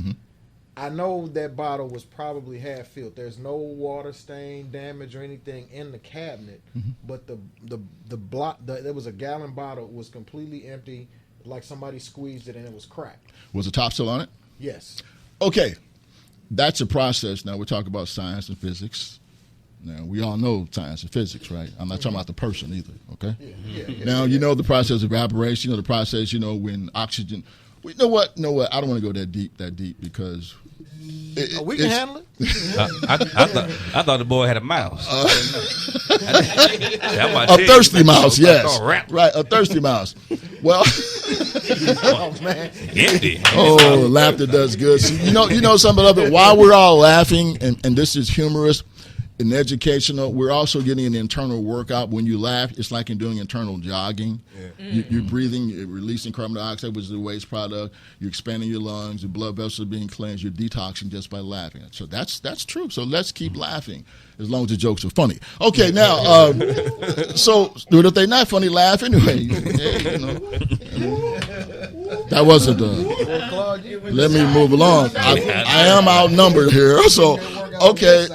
I know that bottle was probably half filled. There's no water stain, damage, or anything in the cabinet. But there was a gallon bottle. It was completely empty, like somebody squeezed it and it was cracked. Was the top still on it? Yes. Okay, that's a process. Now we're talking about science and physics. Now we all know science and physics, right? I'm not talking about the person either. Okay. Now you know the process of evaporation. You know the process. When oxygen. You know what? I don't want to go that deep because we can handle it. I thought the boy had a mouse. A thirsty mouse, yes. Right, a thirsty mouse. Well, Oh, man. Empty. Oh, laughter does good. So, you know something of it. While we're all laughing, and this is humorous and educational, we're also getting an internal workout. When you laugh, it's like you're doing internal jogging. Yeah. You're breathing, you're releasing carbon dioxide, which is the waste product. You're expanding your lungs. Your blood vessels are being cleansed. You're detoxing just by laughing. So that's true. So let's keep laughing as long as the jokes are funny. Okay, now, so if they're not funny, laugh anyway. Hey, that wasn't let me move along. I am outnumbered here. So, okay.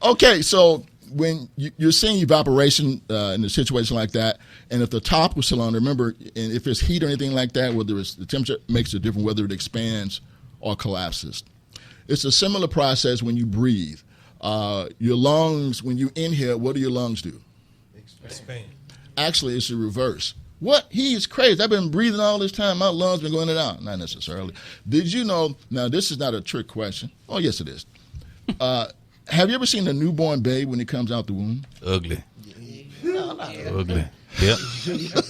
Okay, so when you're seeing evaporation in a situation like that, and if the top was still on, remember, and if there's heat or anything like that, whether it's the temperature makes it different, whether it expands or collapses. It's a similar process when you breathe. Your lungs, when you inhale, what do your lungs do? Expand. Actually, it's the reverse. What? He is crazy. I've been breathing all this time. My lungs been going in and out. Not necessarily. Did you know? Now, this is not a trick question. Oh, yes, it is. Have you ever seen a newborn babe when it comes out the womb? Ugly. Ugly. Yep.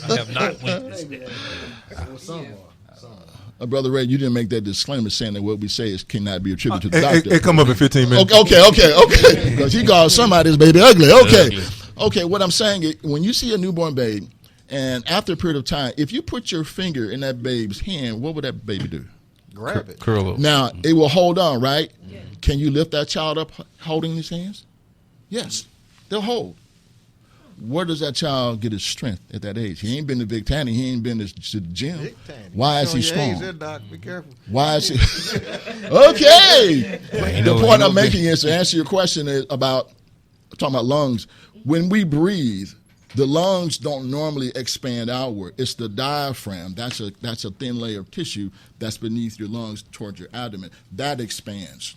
I have not witnessed it. Brother Ray, you didn't make that disclaimer saying that what we say cannot be attributed to the doctor. It come up in 15 minutes. Okay. Because he called somebody's baby ugly. Okay, what I'm saying is when you see a newborn babe, and after a period of time, if you put your finger in that baby's hand, what would that baby do? Grab it. Curl up. Now, it will hold on, right? Yeah. Can you lift that child up holding his hands? Yes, they'll hold. Where does that child get his strength at that age? He ain't been to Big Tanny. He ain't been to the gym. Why is he strong? There, Doc. Be careful. Why is he? Okay. The point I'm making is to answer your question is about talking about lungs. When we breathe, the lungs don't normally expand outward. It's the diaphragm. That's a thin layer of tissue that's beneath your lungs towards your abdomen. That expands.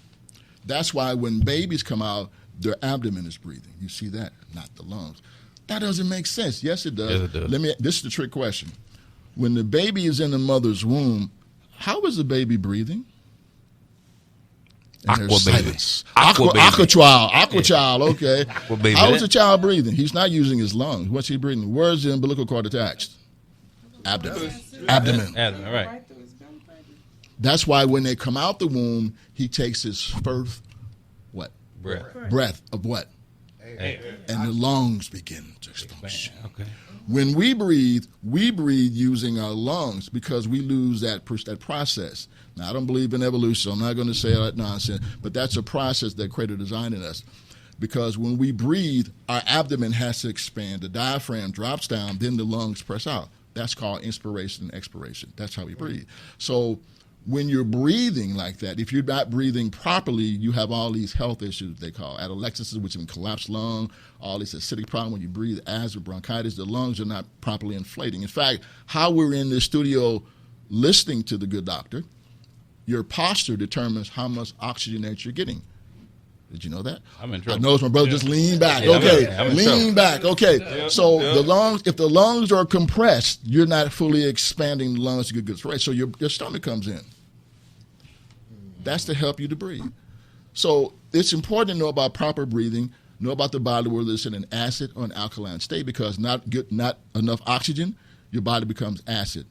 That's why when babies come out, their abdomen is breathing. You see that? Not the lungs. That doesn't make sense. Yes, it does. Yes, it does. This is the trick question. When the baby is in the mother's womb, how is the baby breathing? Aqua baby. Aqua child, okay. Aqua baby. How is the child breathing? He's not using his lungs. What's he breathing? Where is the umbilical cord attached? Abdomen. All right. That's why when they come out the womb, he takes his first breath of what? Air. And the lungs begin to function. Okay. When we breathe using our lungs because we lose that process. Now, I don't believe in evolution, so I'm not going to say that nonsense, but that's a process that Creator designed in us. Because when we breathe, our abdomen has to expand. The diaphragm drops down, then the lungs press out. That's called inspiration and expiration. That's how we breathe. So when you're breathing like that, if you're not breathing properly, you have all these health issues they call atelectasis, which means collapsed lung, all these acidic problems when you breathe, asthma, bronchitis, the lungs are not properly inflating. In fact, how we're in this studio listening to the good doctor, your posture determines how much oxygen that you're getting. Did you know that? I'm in trouble. I noticed my brother just lean back. Okay, lean back. Okay, so the lungs, if the lungs are compressed, you're not fully expanding the lungs to get good rest. So your stomach comes in. That's to help you to breathe. So it's important to know about proper breathing, know about the body whether it's in an acid or an alkaline state, because not enough oxygen, your body becomes acid.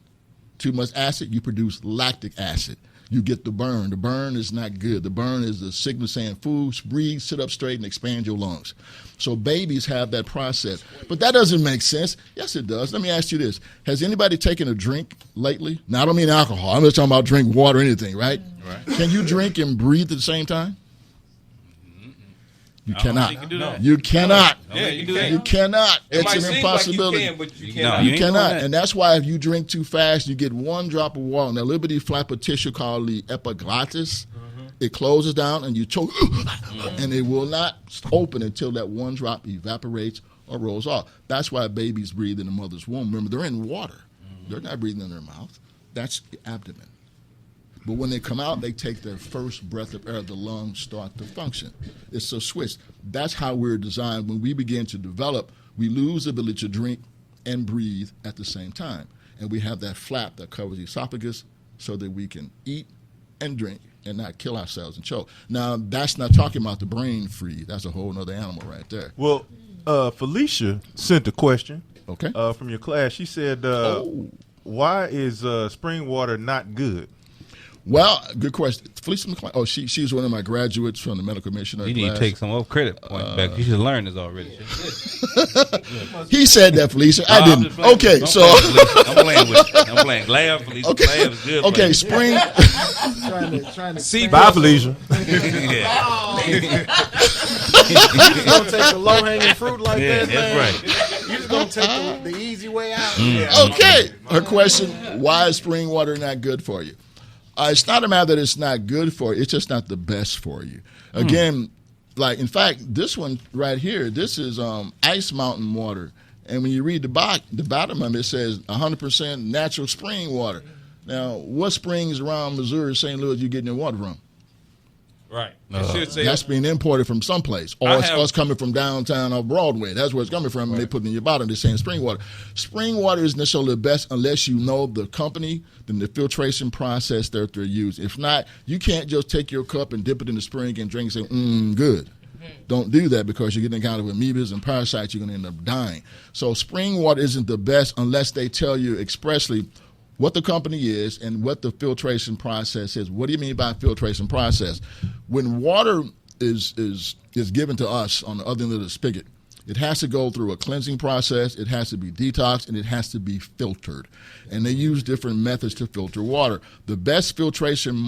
Too much acid, you produce lactic acid. You get the burn. The burn is not good. The burn is the signal saying, food, breathe, sit up straight, and expand your lungs. So babies have that process. But that doesn't make sense. Yes, it does. Let me ask you this. Has anybody taken a drink lately? Now, I don't mean alcohol. I'm just talking about drink water or anything, right? Right. Can you drink and breathe at the same time? You cannot. You cannot. Yeah, you can. You cannot. It's It an impossibility. Like you can, but you cannot. You cannot. And that's why if you drink too fast, you get one drop of water. Now, a little bitty flap of tissue called the epiglottis. It closes down and you choke, and it will not open until that one drop evaporates or rolls off. That's why babies breathe in the mother's womb. Remember, they're in water. They're not breathing in their mouth. That's the abdomen. But when they come out, they take their first breath of air, the lungs start to function. It's a switch. That's how we're designed. When we begin to develop, we lose the ability to drink and breathe at the same time. And we have that flap that covers the esophagus so that we can eat and drink and not kill ourselves and choke. Now, that's not talking about the brain freeze. That's a whole other animal right there. Well, Felicia sent a question Okay. from your class. She said, why is spring water not good? Well, good question. Felicia McClain. Oh, she's one of my graduates from the medical missionary You class. need to take some off credit points back. You should learn this already. He said that, Felicia. I didn't. Okay, so I'm playing with you. I'm playing. Laugh, Felicia. Okay. Laugh is good. Okay, spring. trying to see. Bye, Felicia. Yeah. You just gonna take the low hanging fruit like that, man. That's right. You just gonna take the easy way out. Okay, her question: why is spring water not good for you? It's not a matter that it's not good for you. It's just not the best for you. Again, like in fact, this one right here, this is ice mountain water, and when you read the bottom of it, it says 100% natural spring water. Now, what springs around Missouri, St. Louis, you getting your water from? Right. It should say That's being imported from someplace, or it's coming from downtown or Broadway. That's where it's coming from, and they put it in your bottom. They're saying spring water. Spring water isn't necessarily the best unless you know the company, then the filtration process that they're using. If not, you can't just take your cup and dip it in the spring and drink and say, good. Don't do that because you're getting kind of amoebas and parasites. You're going to end up dying. So spring water isn't the best unless they tell you expressly what the company is and what the filtration process is. What do you mean by filtration process? When water is given to us on the other end of the spigot, it has to go through a cleansing process, it has to be detoxed, and it has to be filtered. And they use different methods to filter water. The best filtration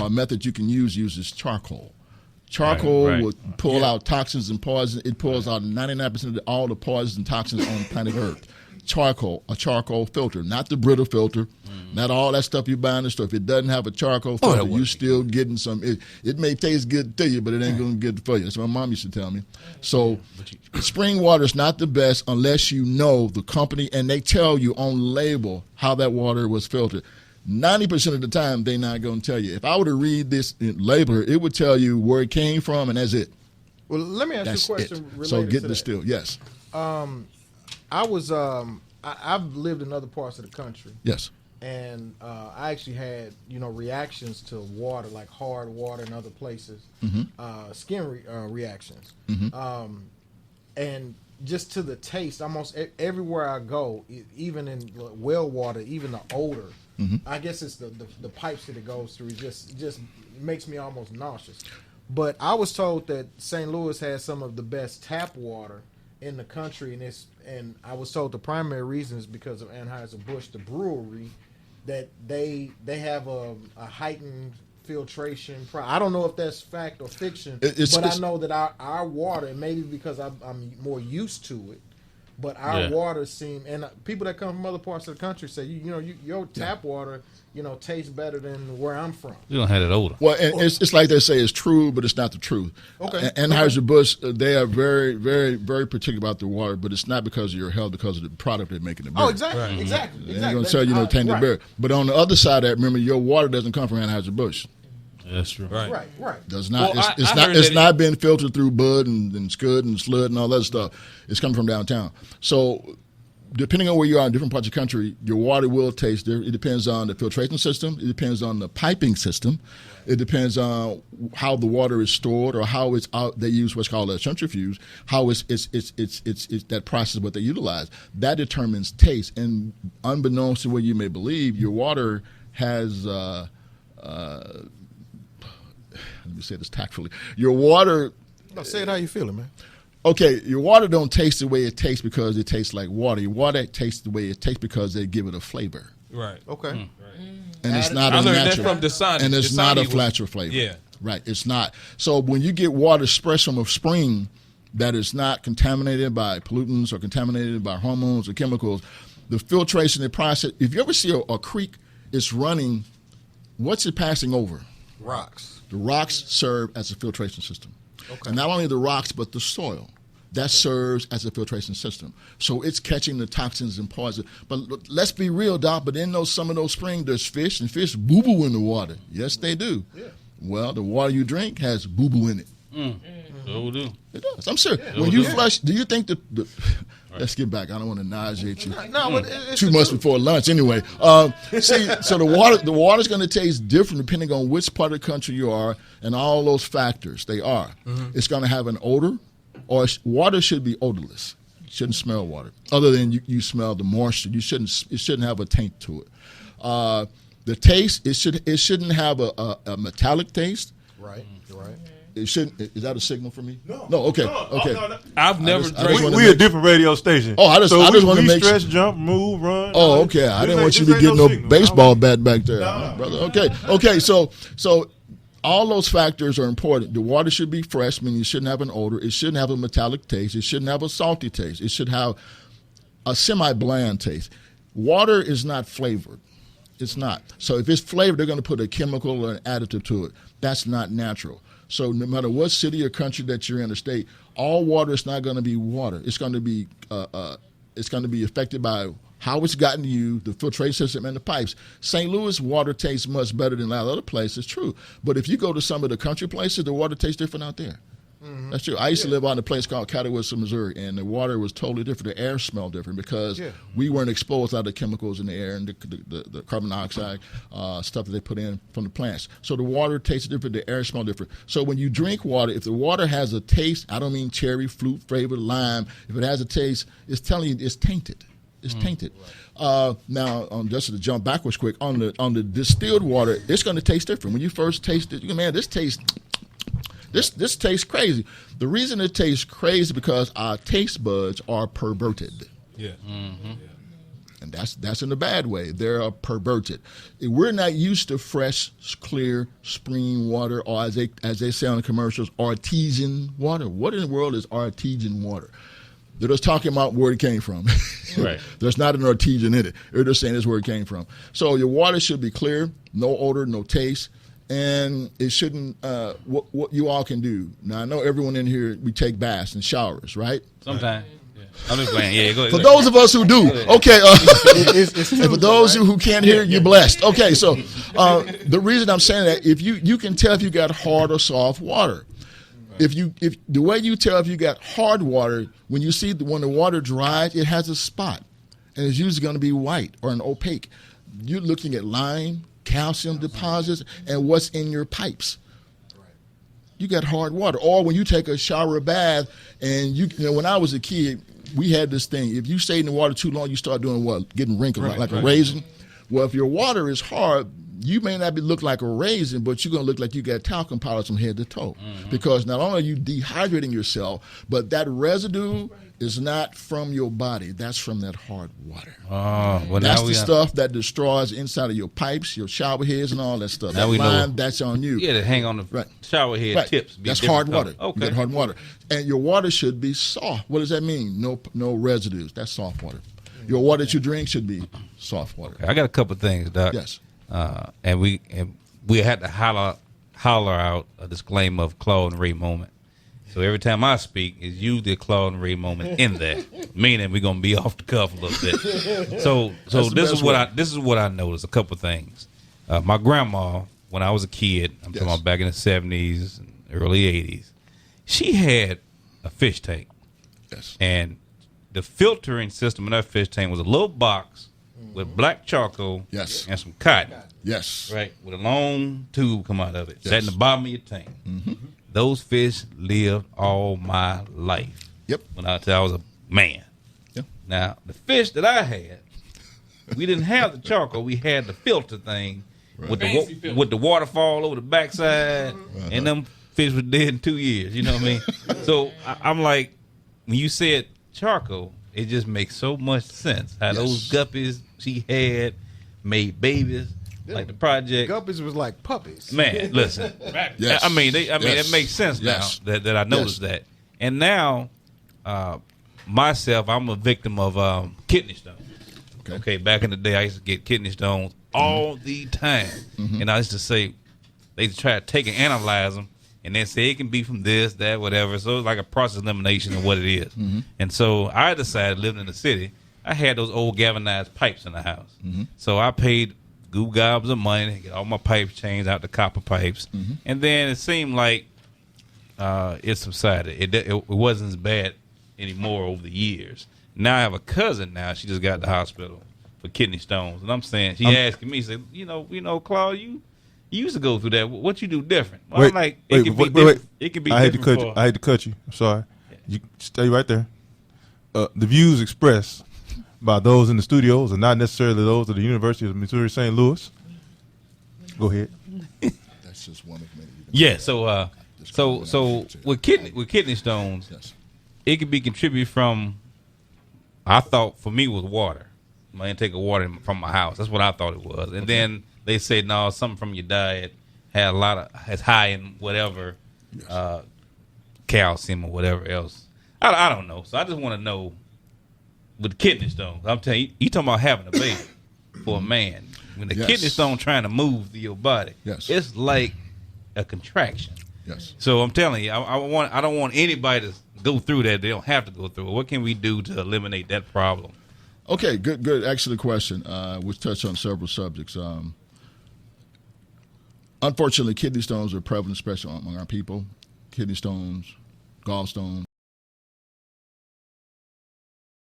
method you can use uses charcoal. Charcoal will pull out toxins and poison. It pulls out 99% of all the poisons and toxins on planet Earth. A charcoal filter, not the brittle filter, not all that stuff you buy in the store. If it doesn't have a charcoal filter, you're still getting some. It may taste good to you, but it ain't going to be good for you. That's what my mom used to tell me. So spring water is not the best unless you know the company and they tell you on label how that water was filtered. 90% of the time, they're not going to tell you. If I were to read this label, it would tell you where it came from, and that's it. Well, let me ask you a question related So get to distilled, yes. I've lived in other parts of the country. Yes. And I actually had, reactions to water, like hard water in other places, skin reactions. And just to the taste, almost everywhere I go, even in well water, even the odor, I guess it's the pipes that it goes through. It just makes me almost nauseous. But I was told that St. Louis has some of the best tap water in the country, and I was told the primary reason is because of Anheuser-Busch, the brewery, that they have a heightened filtration. I don't know if that's fact or fiction, but I know that our water, and maybe because I'm more used to it, but our water and people that come from other parts of the country say, your tap water, tastes better than where I'm from. You don't have that odor. Well, and it's like they say it's true, but it's not the truth. Okay. Anheuser-Busch, they are very, very, very particular about the water, but it's not because of your health, because of the product they're making the beer. Oh, exactly, exactly. They're going to tell you, tainted beer. But on the other side of that, remember, your water doesn't come from Anheuser-Busch. That's true. Right. Does not. Well, It's not being filtered through Bud and Scud and Slud and all that stuff. It's coming from downtown. So, depending on where you are in different parts of the country, your water will taste different. It depends on the filtration system. It depends on the piping system. It depends on how the water is stored or how it's out. They use what's called a centrifuge. How it's that process what they utilize. That determines taste. And unbeknownst to what you may believe, your water has. Let me say this tactfully. Your water. No, say it how you feeling, man. Okay, your water don't taste the way it tastes because it tastes like water. Your water tastes the way it tastes because they give it a flavor. Right. Okay. Right. And it's not I a learned natural. that from Dasani. And it's Dasani not a was- natural flavor. Yeah. Right. It's not. So when you get water fresh from a spring that is not contaminated by pollutants or contaminated by hormones or chemicals, the filtration, the process. If you ever see a creek, it's running. What's it passing over? Rocks. The rocks serve as a filtration system. Okay. And not only the rocks, but the soil. That serves as a filtration system. So it's catching the toxins and poison. But let's be real, Doc, but in some of those springs, there's fish, and fish boo-boo in the water. Yes, they do. Yeah. Well, the water you drink has boo-boo in it. So do. It does. I'm serious. Yeah. When you flush, do you think that let's get back. I don't want to nauseate you. No, but it's too much before lunch anyway. See, so the water's going to taste different depending on which part of the country you are and all those factors they are. It's going to have an odor, or water should be odorless. shouldn't smell water. Other than you smell the moisture, it shouldn't have a taint to it. The taste, it shouldn't have a metallic taste. Right. It shouldn't. Is that a signal for me? No. Okay. No. I've never drank. We a different radio station. Oh, I just want to make stretch, jump, move, run. Oh, okay. I didn't want you to be getting no baseball bat back there, brother. Okay. So all those factors are important. The water should be fresh, meaning it shouldn't have an odor. It shouldn't have a metallic taste. It shouldn't have a salty taste. It should have a semi-bland taste. Water is not flavored. It's not. So if it's flavored, they're going to put a chemical or an additive to it. That's not natural. So no matter what city or country that you're in or state, all water is not going to be water. It's going to be affected by how it's gotten to you, the filtration system, and the pipes. St. Louis water tastes much better than a lot of other places, true. But if you go to some of the country places, the water tastes different out there. Mm-hmm. That's true. I used to live on a place called Catawissa, Missouri, and the water was totally different. The air smelled different because we weren't exposed to all the chemicals in the air and the carbon dioxide stuff that they put in from the plants. So the water tastes different, the air smelled different. So when you drink water, if the water has a taste, I don't mean cherry, fruit, flavored, lime. If it has a taste, it's telling you it's tainted. It's tainted. Now, just to jump backwards quick, on the distilled water, it's going to taste different. When you first taste it, man, this tastes crazy. The reason it tastes crazy is because our taste buds are perverted. Yeah. Mm-hmm. And that's in a bad way. They're perverted. We're not used to fresh, clear spring water, or as they say on the commercials, artesian water. What in the world is artesian water? They're just talking about where it came from. Right. There's not an artesian in it. They're just saying it's where it came from. So your water should be clear, no odor, no taste. And it shouldn't, what you all can do. Now, I know everyone in here, we take baths and showers, right? Sometimes. Yeah. I'm just playing. Yeah, go ahead. For those of us who do, okay. And for those who can't hear, you're blessed. Okay, so the reason I'm saying that, if you can tell if you got hard or soft water. If the way you tell if you got hard water, when the water dries, it has a spot. And it's usually going to be white or an opaque. You're looking at lime, calcium deposits, and what's in your pipes. You got hard water. Or when you take a shower or bath, and when I was a kid, we had this thing. If you stayed in the water too long, you start doing what? Getting wrinkled, like a raisin. Well, if your water is hard, you may not look like a raisin, but you're going to look like you got talcum powder from head to toe. Mm-hmm. Because not only are you dehydrating yourself, but that residue is not from your body. That's from that hard water. That's the stuff that destroys inside of your pipes, your shower heads, and all that stuff. Now that we know. That's on you. Yeah, to hang on the shower head tips. That's hard water. Okay. You got hard water. And your water should be soft. What does that mean? No residues. That's soft water. Your water that you drink should be soft water. Okay, I got a couple of things, Doc. Yes. And we had to holler out a disclaimer of Claude and Ray moment. So every time I speak, it's usually a Claude and Ray moment in there, meaning we're gonna be off the cuff a little bit. So this is what I noticed. A couple of things. My grandma, when I was a kid, I'm talking about back in the 70s, early 80s, she had a fish tank. Yes. And the filtering system in that fish tank was a little box with black charcoal and some cotton. Yes. Right, with a long tube come out of it. Sat in the bottom of your tank. Mm-hmm. Those fish lived all my life. Yep. When I was a man. Yep. Now, the fish that I had, we didn't have the charcoal. We had the filter thing with the waterfall over the backside, and them fish were dead in 2 years. You know what I mean? So I'm like, when you said charcoal, it just makes so much sense. How those guppies she had made babies. Like the project, guppies was like puppies. Man, listen. Yes. I mean, it makes sense now that I noticed that. And now, myself, I'm a victim of kidney stones. Okay, back in the day, I used to get kidney stones all the time, and I used to say they try to take and analyze them, and then say it can be from this, that, whatever. So it's like a process elimination of what it is. And so I decided, living in the city, I had those old galvanized pipes in the house. So I paid goo gobs of money to get all my pipes changed out to copper pipes, and then it seemed like it subsided. It wasn't as bad anymore over the years. Now I have a cousin. Now she just got to the hospital for kidney stones, and I'm saying she asking me, said, you know, Claude, you used to go through that. What you do different? Well, I'm like, it can be different. It can be. I hate to cut you. I'm sorry. You stay right there. the views expressed by those in the studios are not necessarily those of the University of Missouri St. Louis. Go ahead. That's just one of many. Yeah. So with kidney stones, yes, it could be contributed from. I thought for me was water. My intake of water from my house. That's what I thought it was. And then they said no, something from your diet had has high in whatever calcium or whatever else. I don't know. So I just want to know with kidney stones. I'm telling you talking about having a baby for a man. When the kidney stone trying to move through your body, it's like a contraction. Yes. So I'm telling you, I don't want anybody to go through that. They don't have to go through it. What can we do to eliminate that problem? Okay, good. Excellent question. Which touched on several subjects. Unfortunately, kidney stones are prevalent, especially among our people. Kidney stones, gallstones,